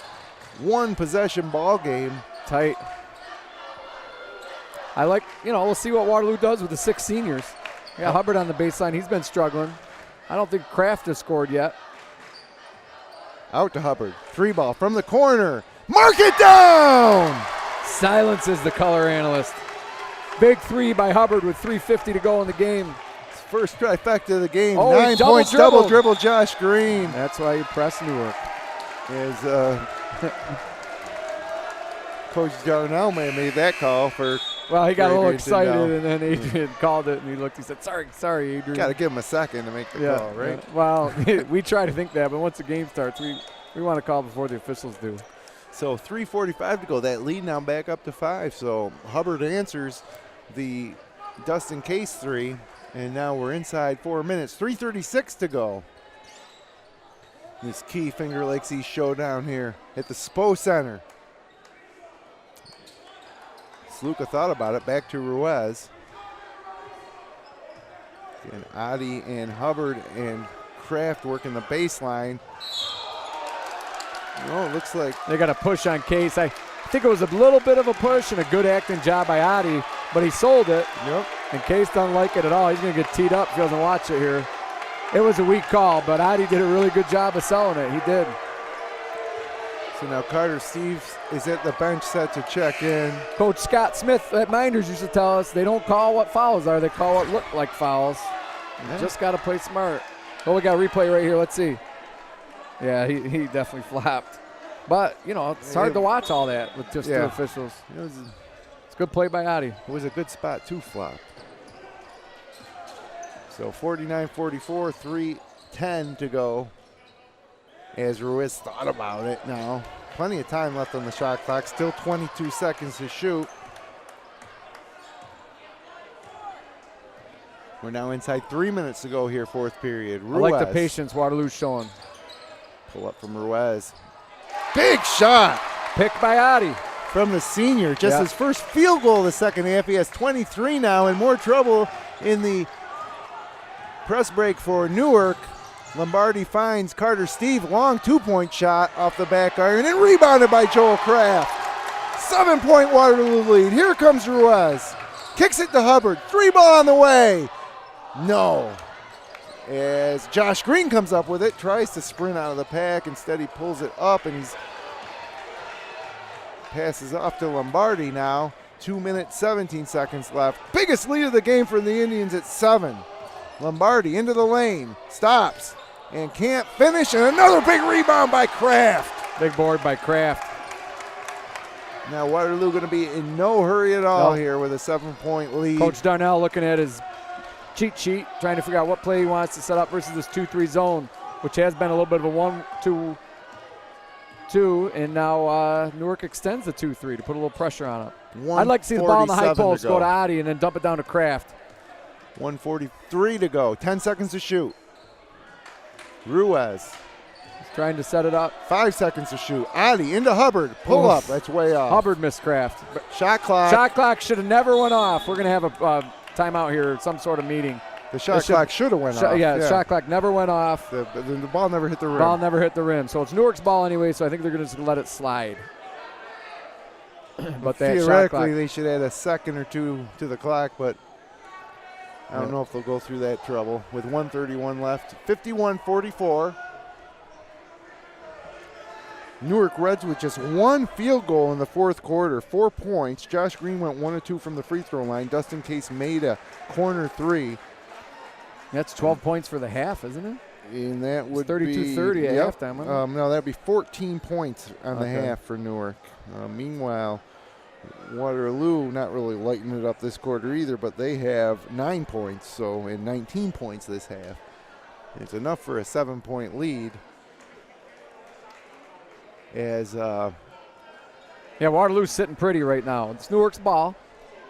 1 possession ball game. Tight. I like, we'll see what Waterloo does with the 6 seniors. Yeah, Hubbard on the baseline. He's been struggling. I don't think Kraft has scored yet. Out to Hubbard. 3 ball from the corner. Mark it down! Silences the color analyst. Big 3 by Hubbard with 3:50 to go in the game. First trifecta of the game. Oh, 9 points, double dribble Josh Green. That's why you press Newark. Coach Darnell may have made that call for. Well, he got a little excited, and then Adrian called it, and he looked. He said, "Sorry, Adrian." Got to give him a second to make the call, right? Well, we try to think that, but once the game starts, we want to call before the officials do. So 3:45 to go. That lead now back up to 5. So Hubbard answers the Dustin Case 3, and now we're inside 4 minutes. 3:36 to go. This key Finger Lakes East showdown here at the Spo Center. Sluka thought about it. Back to Ruiz. And Adi and Hubbard and Kraft working the baseline. Oh, it looks like they got a push on Case. I think it was a little bit of a push and a good acting job by Adi, but he sold it. Yep. And Case doesn't like it at all. He's going to get teed up if he doesn't watch it here. It was a weak call, but Adi did a really good job of selling it. He did. So now Carter Steves is at the bench set to check in. Coach Scott Smith at Minders used to tell us they don't call what fouls are, they call what look like fouls. Yeah. Just got to play smart. Oh, we got a replay right here. Let's see. Yeah, he definitely flopped. But, you know, it's hard to watch all that with just two officials. It's a good play by Adi. It was a good spot to flop. So 49-44, 3:10 to go. As Ruiz thought about it now. Plenty of time left on the shot clock. Still 22 seconds to shoot. We're now inside 3 minutes to go here, fourth period. Ruiz. I like the patience Waterloo's showing. Pull up from Ruiz. Big shot. Picked by Adi. From the senior. Just his first field goal of the second half. He has 23 now, and more trouble in the press break for Newark. Lombardi finds Carter Steve. Long two-point shot off the back iron and rebounded by Joel Kraft. 7-point Waterloo lead. Here comes Ruiz. Kicks it to Hubbard. 3-ball on the way. No. As Josh Green comes up with it, tries to sprint out of the pack. Instead, he pulls it up and he's passes off to Lombardi now. 2 minutes, 17 seconds left. Biggest lead of the game for the Indians at 7. Lombardi into the lane, stops, and can't finish, and another big rebound by Kraft. Big board by Kraft. Now Waterloo going to be in no hurry at all here with a 7-point lead. Coach Darnell looking at his cheat sheet, trying to figure out what play he wants to set up versus this 2-3 zone, which has been a little bit of a 1-2-2, and now Newark extends the 2-3 to put a little pressure on it. I'd like to see the ball in the high post, go to Adi, and then dump it down to Kraft. 1:43 to go. 10 seconds to shoot. Ruiz. He's trying to set it up. 5 seconds to shoot. Adi into Hubbard. Pull up. That's way off. Hubbard missed Kraft. Shot clock. Shot clock should have never went off. We're going to have a timeout here, some sort of meeting. The shot clock should have went off. Yeah, shot clock never went off. The ball never hit the rim. Ball never hit the rim. So it's Newark's ball anyway, so I think they're going to just let it slide. But that theoretically, they should add a second or two to the clock, but I don't know if they'll go through that trouble. With 1:31 left, 51-44. Newark Reds with just one field goal in the fourth quarter, 4 points. Josh Green went 1 of 2 from the free throw line. Dustin Case made a corner 3. That's 12 points for the half, isn't it? And that would 32-30 at halftime. No, that'd be 14 points on the half for Newark. Meanwhile, Waterloo not really lighting it up this quarter either, but they have 9 points, so in 19 points this half. It's enough for a 7-point lead. As Waterloo's sitting pretty right now. It's Newark's ball,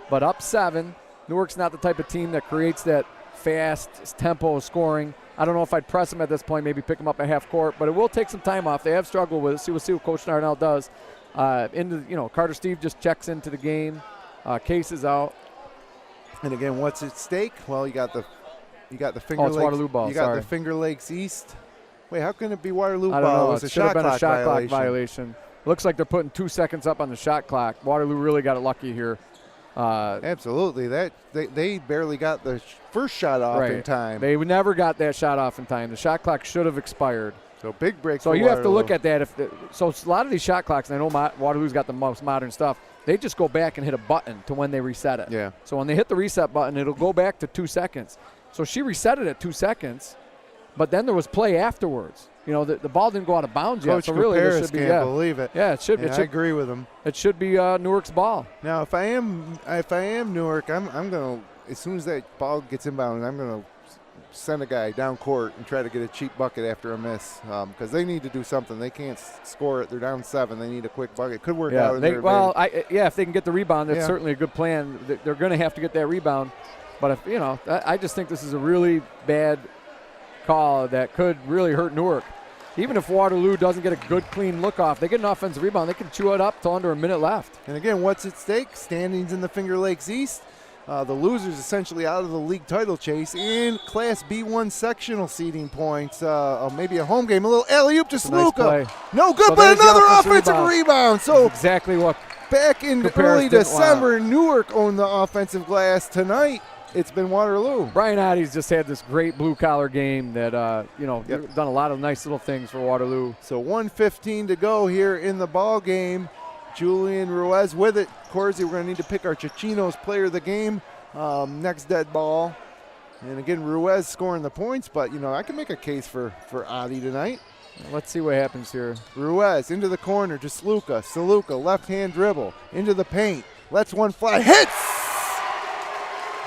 but up 7. Newark's not the type of team that creates that fast tempo of scoring. I don't know if I'd press them at this point, maybe pick them up at half court, but it will take some time off. They have struggled with it. We'll see what Coach Darnell does. Carter Steve just checks into the game. Case is out. And again, what's at stake? Well, you got the Finger Lakes. Waterloo ball. You got the Finger Lakes East. Wait, how can it be Waterloo I ball? don't know. It was It a should have been a shot clock violation. violation. Looks like they're putting 2 seconds up on the shot clock. Waterloo really got it lucky here. Absolutely. They barely got the first shot off in time. They never got that shot off in time. The shot clock should have expired. So big break. So for you Waterloo. have to look at that. So a lot of these shot clocks, and I know Waterloo's got the most modern stuff, they just go back and hit a button to when they reset it. Yeah. So when they hit the reset button, it'll go back to 2 seconds. So she reset it at 2 seconds, but then there was play afterwards. You know, the ball didn't go out of bounds yet. Coach So really, Kuperus there should be. Can't believe it. Yeah, it should. And I agree with him. It should be Newark's ball. Now, if I am Newark, I'm gonna, as soon as that ball gets inbound, I'm gonna send a guy down court and try to get a cheap bucket after a miss, because they need to do something. They can't score it. They're down 7. They need a quick bucket. Could work out in their advantage. If they can get the rebound, that's certainly a good plan. They're going to have to get that rebound. But if I just think this is a really bad call that could really hurt Newark. Even if Waterloo doesn't get a good, clean look off, they get an offensive rebound. They can chew it up till under a minute left. And again, what's at stake? Standings in the Finger Lakes East. The losers essentially out of the league title chase, and Class B1 sectional seeding points. Maybe a home game. A little alley-oop to Sluka. Nice, no good, but another offensive rebound. So that's exactly what back in Kuperus early December, Newark owned the offensive glass. Tonight, it's been Waterloo. Brian Ottie's just had this great blue-collar game that, done a lot of nice little things for Waterloo. So 1:15 to go here in the ball game. Julian Ruiz with it. Corsi, we're going to need to pick our Chichinos player of the game. Next dead ball. And again, Ruiz scoring the points, but, I can make a case for Adi tonight. Let's see what happens here. Ruiz into the corner to Sluka. Saluka, left-hand dribble, into the paint. Lets one fly. Hits!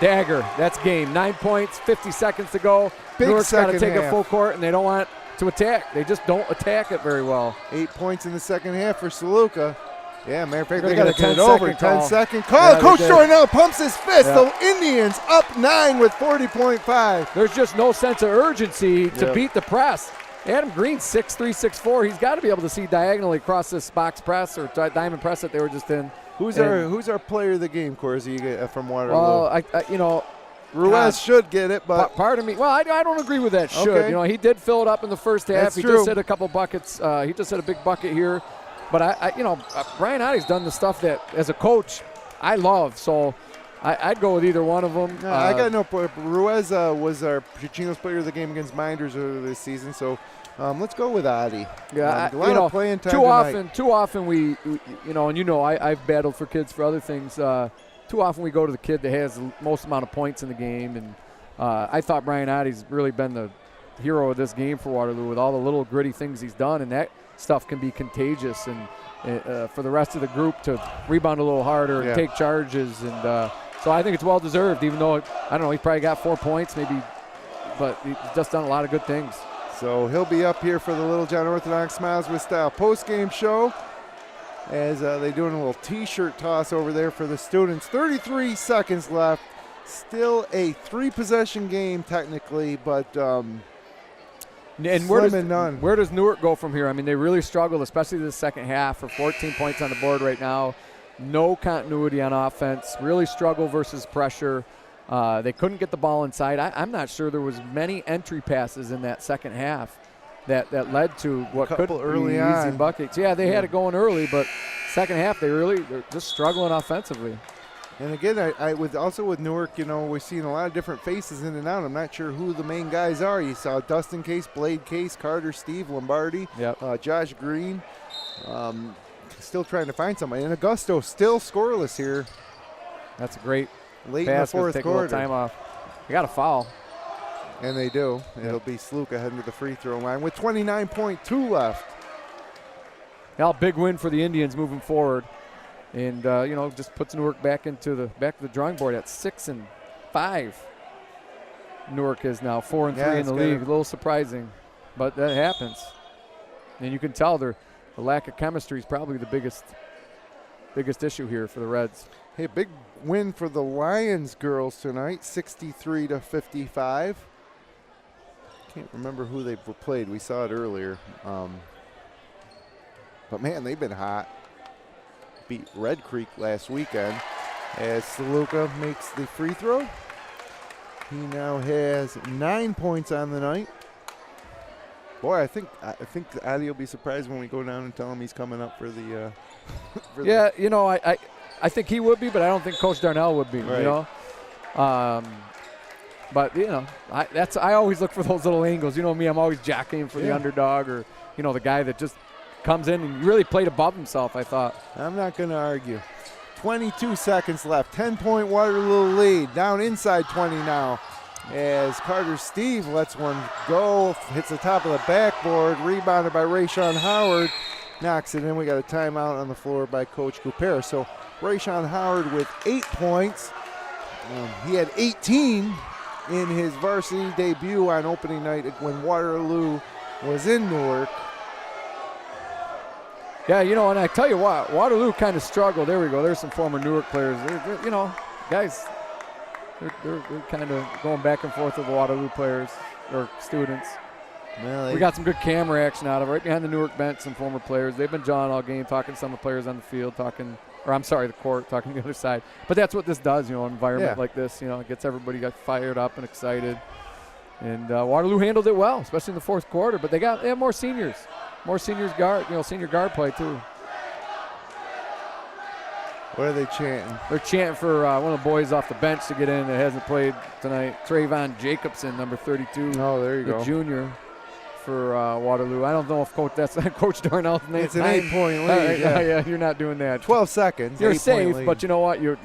Dagger. That's game. 9 points, 50 seconds to go. Big Newark's got to second take half. a full court, and they don't want to attack. They just don't attack it very well. 8 points in the second half for Saluka. Yeah, matter of fact, they They're got to gonna get it over. 10-second call. Yeah, Coach they did. Darnell pumps his fist. Yeah. The Indians up 9 with 40.5. There's just no sense of urgency to Yep. beat the press. Adam Green, 6'3", 6'4". He's got to be able to see diagonally across this box press or diamond press that they were just in. Who's our player of the game, Corsi, from Waterloo? Well, Ruiz should get it, but part of me. Well, I don't agree with that. Should Okay. He did fill it up in the first half. That's He true. just hit a couple buckets. He just hit a big bucket here. But Brian Ottie's done the stuff that, as a coach, I love. So I'd go with either one of them. I got no point. Ruiz was our Chichinos player of the game against Minders earlier this season. So let's go with Adi. Yeah, a lot of playing time too often we I've battled for kids for other things. Too often we go to the kid that has the most amount of points in the game, and I thought Brian Ottie's really been the hero of this game for Waterloo with all the little gritty things he's done, and that stuff can be contagious, and for the rest of the group to rebound a little harder and take charges, and so I think it's well deserved. Even though he's probably got 4 points maybe, but he's just done a lot of good things. So he'll be up here for the Little John Orthodox Smiles with Style post-game show as they're doing a little T-shirt toss over there for the students. 33 seconds left. Still a 3-possession game technically, but and where does Newark go from here? I mean, they really struggled, especially the second half, for 14 points on the board right now. No continuity on offense. Really struggle versus pressure. They couldn't get the ball inside. I'm not sure there was many entry passes in that second half that led to what could be early easy on. buckets. Yeah, they had it going early, but second half they're just struggling offensively. And again, I with Newark, we're seeing a lot of different faces in and out. I'm not sure who the main guys are. You saw Dustin Case, Blade Case, Carter, Steve, Lombardi, Josh Green. Still trying to find somebody. And Augusto still scoreless here. That's a great late in the fourth take quarter. A little time off. They got a foul. And they do. It'll be Sluka heading to the free throw line with 29.2 left. Yeah, big win for the Indians moving forward. And, just puts Newark back to the drawing board at 6-5. Newark is now 4-3 in the league. A little surprising, but that happens. And you can tell the lack of chemistry is probably the biggest issue here for the Reds. Hey, big win for the Lions girls tonight, 63-55. Can't remember who they played. We saw it earlier. But, man, they've been hot. Beat Red Creek last weekend as Saluka makes the free throw. He now has 9 points on the night. Boy, I think Adi will be surprised when we go down and tell him he's coming up for the I think he would be, but I don't think Coach Darnell would be, right. But, I always look for those little angles. You know me, I'm always jockeying for the underdog or, the guy that just comes in and really played above himself, I thought. I'm not going to argue. 22 seconds left. 10-point Waterloo lead. Down inside 20 now as Carter Steve lets one go. Hits the top of the backboard. Rebounded by Rayshawn Howard. Knocks it in. We got a timeout on the floor by Coach Kuperus. So Rayshawn Howard with 8 points. He had 18 in his varsity debut on opening night when Waterloo was in Newark. Yeah, and I tell you what, Waterloo kind of struggled. There we go. There's some former Newark players. Guys, they're kind of going back and forth with the Waterloo players or students. Well, we got some good camera action out of it. Right behind the Newark bench, some former players. They've been jawing all game, talking to some of the players on the field, the court, talking to the other side. But that's what this does, an environment like this. It gets everybody fired up and excited. And Waterloo handled it well, especially in the fourth quarter. But they have more seniors. More senior guard play too. What are they chanting? They're chanting for one of the boys off the bench to get in that hasn't played tonight. Trayvon Jacobson, number 32. Oh, there you go. Junior for Waterloo. I don't know if that's Coach Darnell's name. It's an 8-point lead. Yeah, you're not doing that. 12 seconds. You're safe, but you know what? You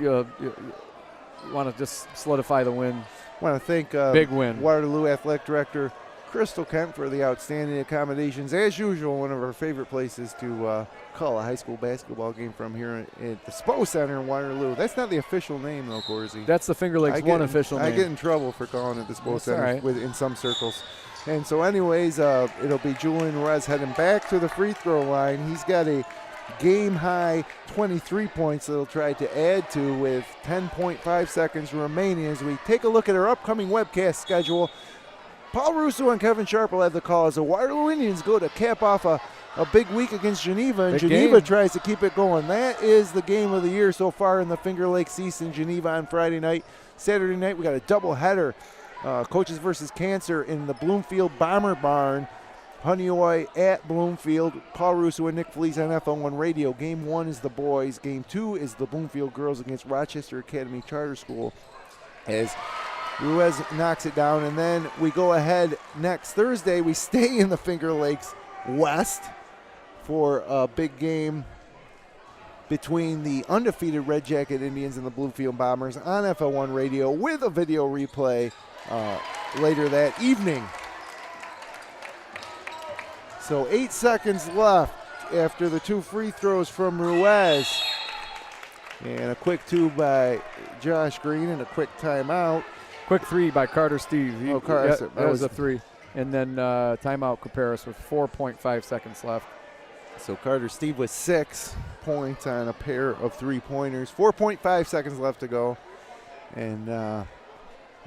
want to just solidify the win. I want to thank big win. Waterloo Athletic Director Crystal Kemp for the outstanding accommodations. As usual, one of our favorite places to call a high school basketball game from here at the Spo Center in Waterloo. That's not the official name, though, Korzy. That's the Finger Lakes one official name. I get in trouble for calling it the Spo Center in some circles. And so anyways, it'll be Julian Rez heading back to the free throw line. He's got a game-high 23 points that he'll try to add to with 10.5 seconds remaining. As we take a look at our upcoming webcast schedule, Paul Russo and Kevin Sharp will have the call as the Waterloo Indians go to cap off a big week against Geneva, and Geneva tries to keep it going. That is the game of the year so far in the Finger Lakes East in Geneva on Friday night. Saturday night, we got a doubleheader. Coaches versus Cancer in the Bloomfield Bomber Barn. Honeoye at Bloomfield. Paul Russo and Nick Fleece on FL1 Radio. Game 1 is the boys. Game 2 is the Bloomfield girls against Rochester Academy Charter School as Ruiz knocks it down. And then we go ahead next Thursday. We stay in the Finger Lakes West for a big game between the undefeated Red Jacket Indians and the Bloomfield Bombers on FL1 Radio with a video replay later that evening. So 8 seconds left after the 2 free throws from Ruiz. And a quick 2 by Josh Green and a quick timeout. Quick 3 by Carter Steve. That was a 3. And then timeout Kuperus with 4.5 seconds left. So Carter Steve with 6 points on a pair of 3-pointers. 4.5 seconds left to go. And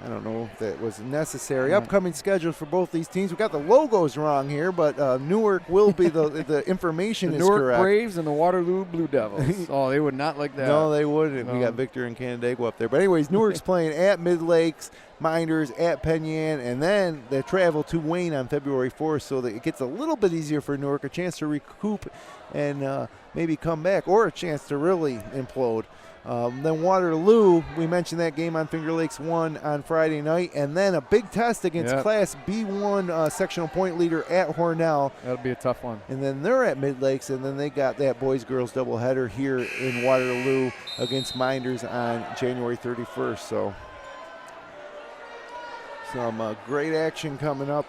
I don't know if that was necessary. Upcoming schedule for both these teams. We got the logos wrong here, but Newark will be the information is Newark correct. Braves and the Waterloo Blue Devils. Oh, they would not like that. No, they wouldn't. We got Victor and Canandaigua up there. But anyways, Newark's playing at Mid Lakes, Minders at Penn Yan, and then they travel to Wayne on February 4th, so that it gets a little bit easier for Newark, a chance to recoup and maybe come back, or a chance to really implode. Then Waterloo, we mentioned that game on Finger Lakes 1 on Friday night, and then a big test against Class B1 sectional point leader at Hornell. That'll be a tough one. And then they're at Mid Lakes, and then they got that boys-girls doubleheader here in Waterloo against Minders on January 31st. So some great action coming up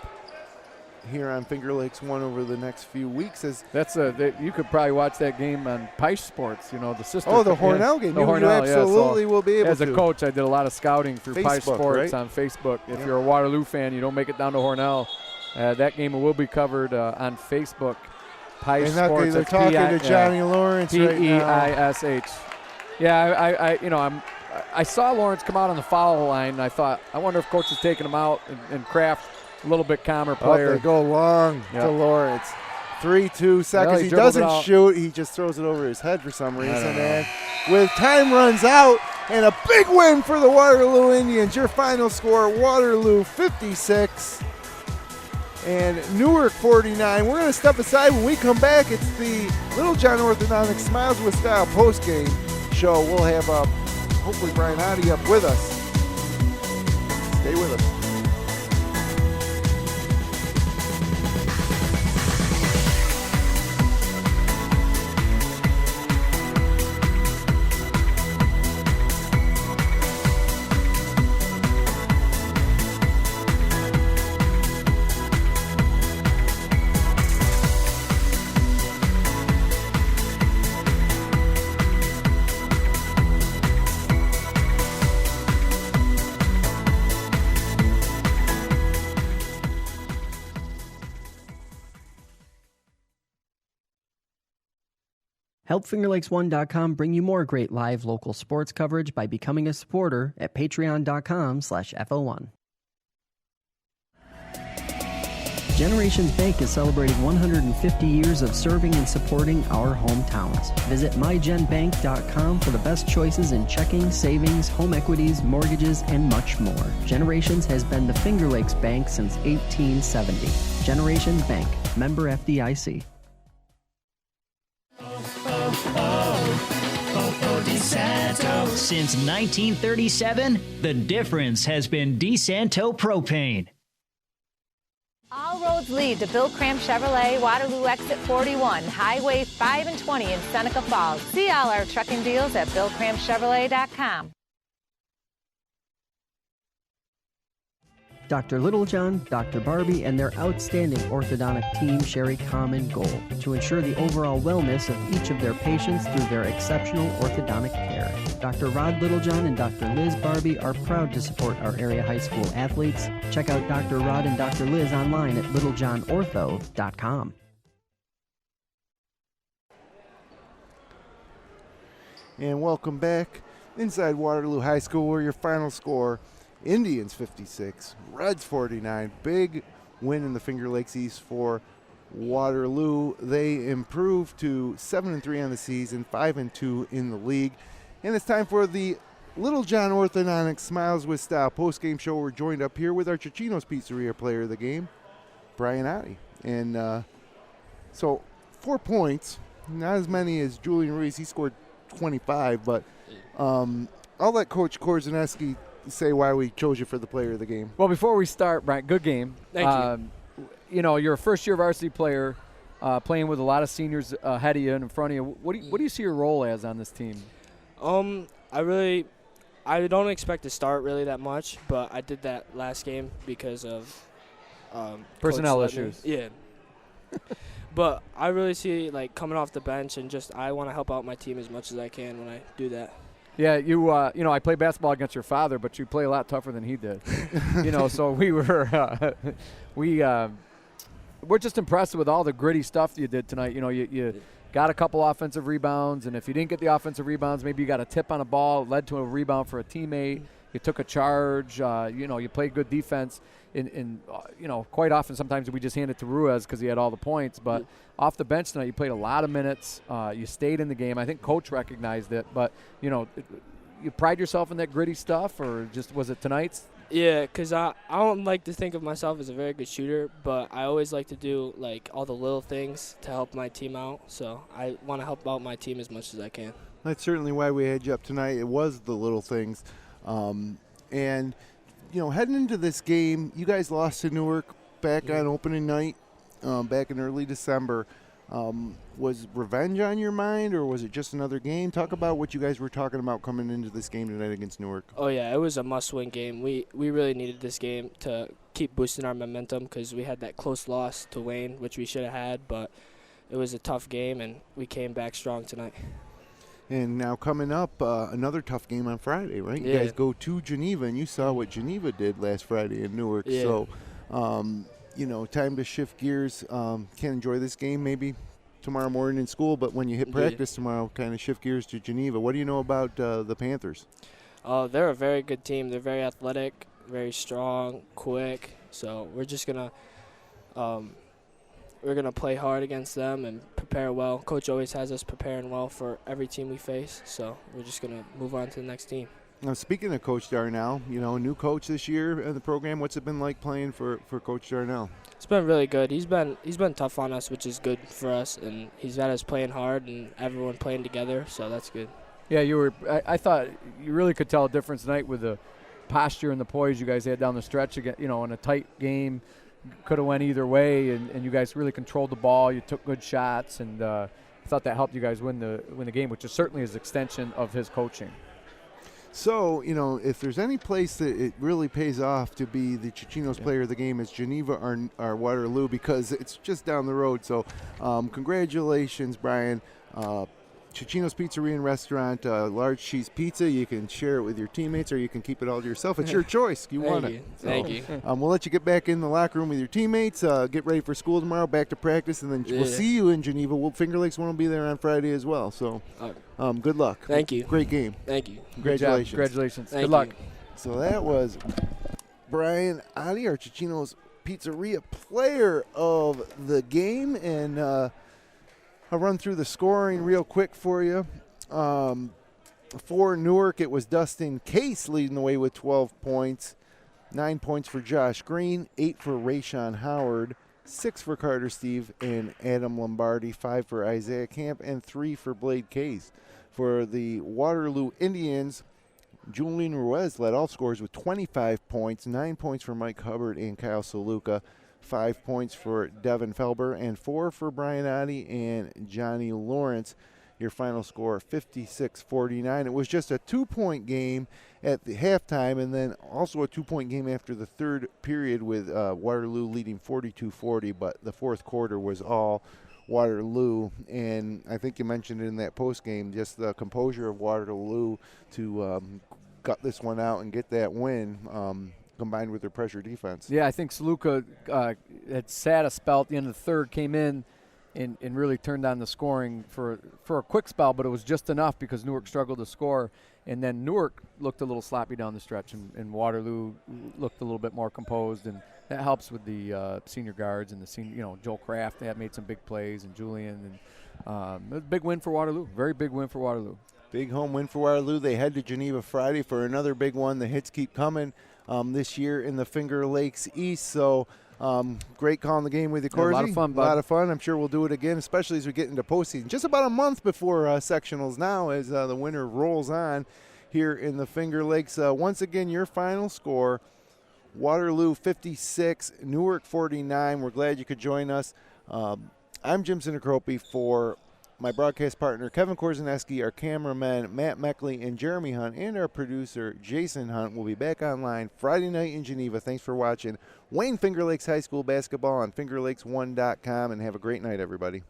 here on Finger Lakes 1 over the next few weeks. You could probably watch that game on Pice Sports, the sister. Oh, the Hornell game. You absolutely will be able to. As a coach, I did a lot of scouting through Pice Sports on Facebook. If you're a Waterloo fan, you don't make it down to Hornell, that game will be covered on Facebook. Pice Sports. They're talking to Johnny Lawrence right now. P-E-I-S-H. Yeah, I saw Lawrence come out on the foul line, and I thought, I wonder if coach is taking him out and Kraft a little bit calmer player. They go long to Lawrence. 3-2 seconds. He doesn't shoot. He just throws it over his head for some reason. And with time runs out, and a big win for the Waterloo Indians. Your final score, Waterloo 56 and Newark 49. We're going to step aside. When we come back, it's the Little John Orthodontics Smiles with Style postgame show. We'll have hopefully Brian Hottie up with us. Stay with us. Help FingerLakes1.com bring you more great live local sports coverage by becoming a supporter at patreon.com/FL1. Generations Bank is celebrating 150 years of serving and supporting our hometowns. Visit mygenbank.com for the best choices in checking, savings, home equities, mortgages, and much more. Generations has been the Finger Lakes Bank since 1870. Generations Bank, member FDIC. Since 1937, the difference has been DeSanto Propane. All roads lead to Bill Cram Chevrolet, Waterloo Exit 41, Highway 5 and 20 in Seneca Falls. See all our trucking deals at BillCramChevrolet.com. Dr. Littlejohn, Dr. Barbie, and their outstanding orthodontic team share a common goal to ensure the overall wellness of each of their patients through their exceptional orthodontic care. Dr. Rod Littlejohn and Dr. Liz Barbie are proud to support our area high school athletes. Check out Dr. Rod and Dr. Liz online at littlejohnortho.com. And welcome back inside Waterloo High School, where your final score, Indians 56, Reds 49. Big win in the Finger Lakes East for Waterloo. They improved to 7-3 on the season, 5-2 in the league. And it's time for the Littlejohn Orthodontics Smiles with Style post-game show. We're joined up here with our Cicino's Pizzeria player of the game, Brian Otte. And so 4 points, not as many as Julian Ruiz. He scored 25, but I'll let Coach Korzeniewski say why we chose you for the player of the game. Well, before we start, Brian, good game. Thank you. You know, you're a first-year varsity player, playing with a lot of seniors ahead of you and in front of you. What do you see your role as on this team? I don't expect to start really that much, but I did that last game because of personnel issues. Yeah. But I really see, like, coming off the bench and just I want to help out my team as much as I can when I do that. Yeah, you know, I played basketball against your father, but you play a lot tougher than he did. You know, so we're just impressed with all the gritty stuff you did tonight. You know, you got a couple offensive rebounds, and if you didn't get the offensive rebounds, maybe you got a tip on a ball, led to a rebound for a teammate. You took a charge. You know, you played good defense. You know, quite often sometimes we just hand it to Ruiz because he had all the points. But off the bench tonight, you played a lot of minutes. You stayed in the game. I think Coach recognized it. But, you know, you pride yourself in that gritty stuff, or just was it tonight's? Yeah, because I don't like to think of myself as a very good shooter, but I always like to do, like, all the little things to help my team out. So I want to help out my team as much as I can. That's certainly why we had you up tonight. It was the little things. And, you know, heading into this game, you guys lost to Newark back on opening night, back in early December. Was revenge on your mind, or was it just another game? Talk about what you guys were talking about coming into this game tonight against Newark. Oh, yeah, it was a must-win game. We really needed this game to keep boosting our momentum because we had that close loss to Wayne, which we should have had, but it was a tough game, and we came back strong tonight. And now coming up, another tough game on Friday, right? You guys go to Geneva, and you saw what Geneva did last Friday in Newark. Yeah. So, you know, time to shift gears. Can't enjoy this game maybe tomorrow morning in school, but when you hit practice tomorrow, kind of shift gears to Geneva. What do you know about the Panthers? They're a very good team. They're very athletic, very strong, quick. So we're just gonna play hard against them and prepare well. Coach always has us preparing well for every team we face. So we're just gonna move on to the next team. Now, speaking of Coach Darnell, you know, new coach this year in the program. What's it been like playing for Coach Darnell? It's been really good. He's been tough on us, which is good for us, and he's got us playing hard and everyone playing together. So that's good. Yeah, I thought you really could tell a difference tonight with the posture and the poise you guys had down the stretch. You know, in a tight game, could have went either way, and you guys really controlled the ball. You took good shots, and I thought that helped you guys win the game, which is certainly his extension of his coaching. So, you know, if there's any place that it really pays off to be the Cicino's player of the game, it's Geneva or Waterloo, because it's just down the road. So congratulations, Brian. Cicino's Pizzeria and Restaurant, large cheese pizza. You can share it with your teammates or you can keep it all to yourself. It's your choice. You want it. So, Thank you. We'll let you get back in the locker room with your teammates, get ready for school tomorrow, back to practice, and then we'll see you in Geneva. Finger Lakes will be there on Friday as well. So good luck. Thank you. Great game. Thank you. Congratulations. Congratulations. Thank Good luck. you. So that was Brian Adi, our Cicino's Pizzeria player of the game. And I'll run through the scoring real quick for you. For Newark, it was Dustin Case leading the way with 12 points. 9 points for Josh Green, 8 for Rayshawn Howard, 6 for Carter Steve and Adam Lombardi, 5 for Isaiah Camp, and 3 for Blade Case. For the Waterloo Indians, Julian Ruiz led all scores with 25 points, 9 points for Mike Hubbard and Kyle Saluka, 5 points for Devin Felber, and 4 for Brian Adi and Johnny Lawrence. Your final score, 56-49. It was just a 2-point game at the halftime, and then also a 2-point game after the third period with Waterloo leading 42-40, but the fourth quarter was all Waterloo. And I think you mentioned it in that post game, just the composure of Waterloo to gut this one out and get that win, combined with their pressure defense. Yeah, I think Saluka had sat a spell at the end of the third, came in and really turned on the scoring for a quick spell, but it was just enough because Newark struggled to score. And then Newark looked a little sloppy down the stretch, and Waterloo looked a little bit more composed, and that helps with the senior guards and the senior, Joel Kraft. They had made some big plays, and Julian, and it was a big win for Waterloo. Very big win for Waterloo. Big home win for Waterloo. They head to Geneva Friday for another big one. The hits keep coming this year in the Finger Lakes East. So great calling the game with you, Corsi. A lot of fun, bud. A lot of fun. I'm sure we'll do it again, especially as we get into postseason. Just about a month before sectionals now as the winter rolls on here in the Finger Lakes. Once again, your final score, Waterloo 56, Newark 49. We're glad you could join us. I'm Jim Sinicropi for my broadcast partner, Kevin Korzeniewski, our cameraman, Matt Meckley, and Jeremy Hunt, and our producer, Jason Hunt. We'll be back online Friday night in Geneva. Thanks for watching Wayne Finger Lakes High School basketball on fingerlakes1.com, and have a great night, everybody.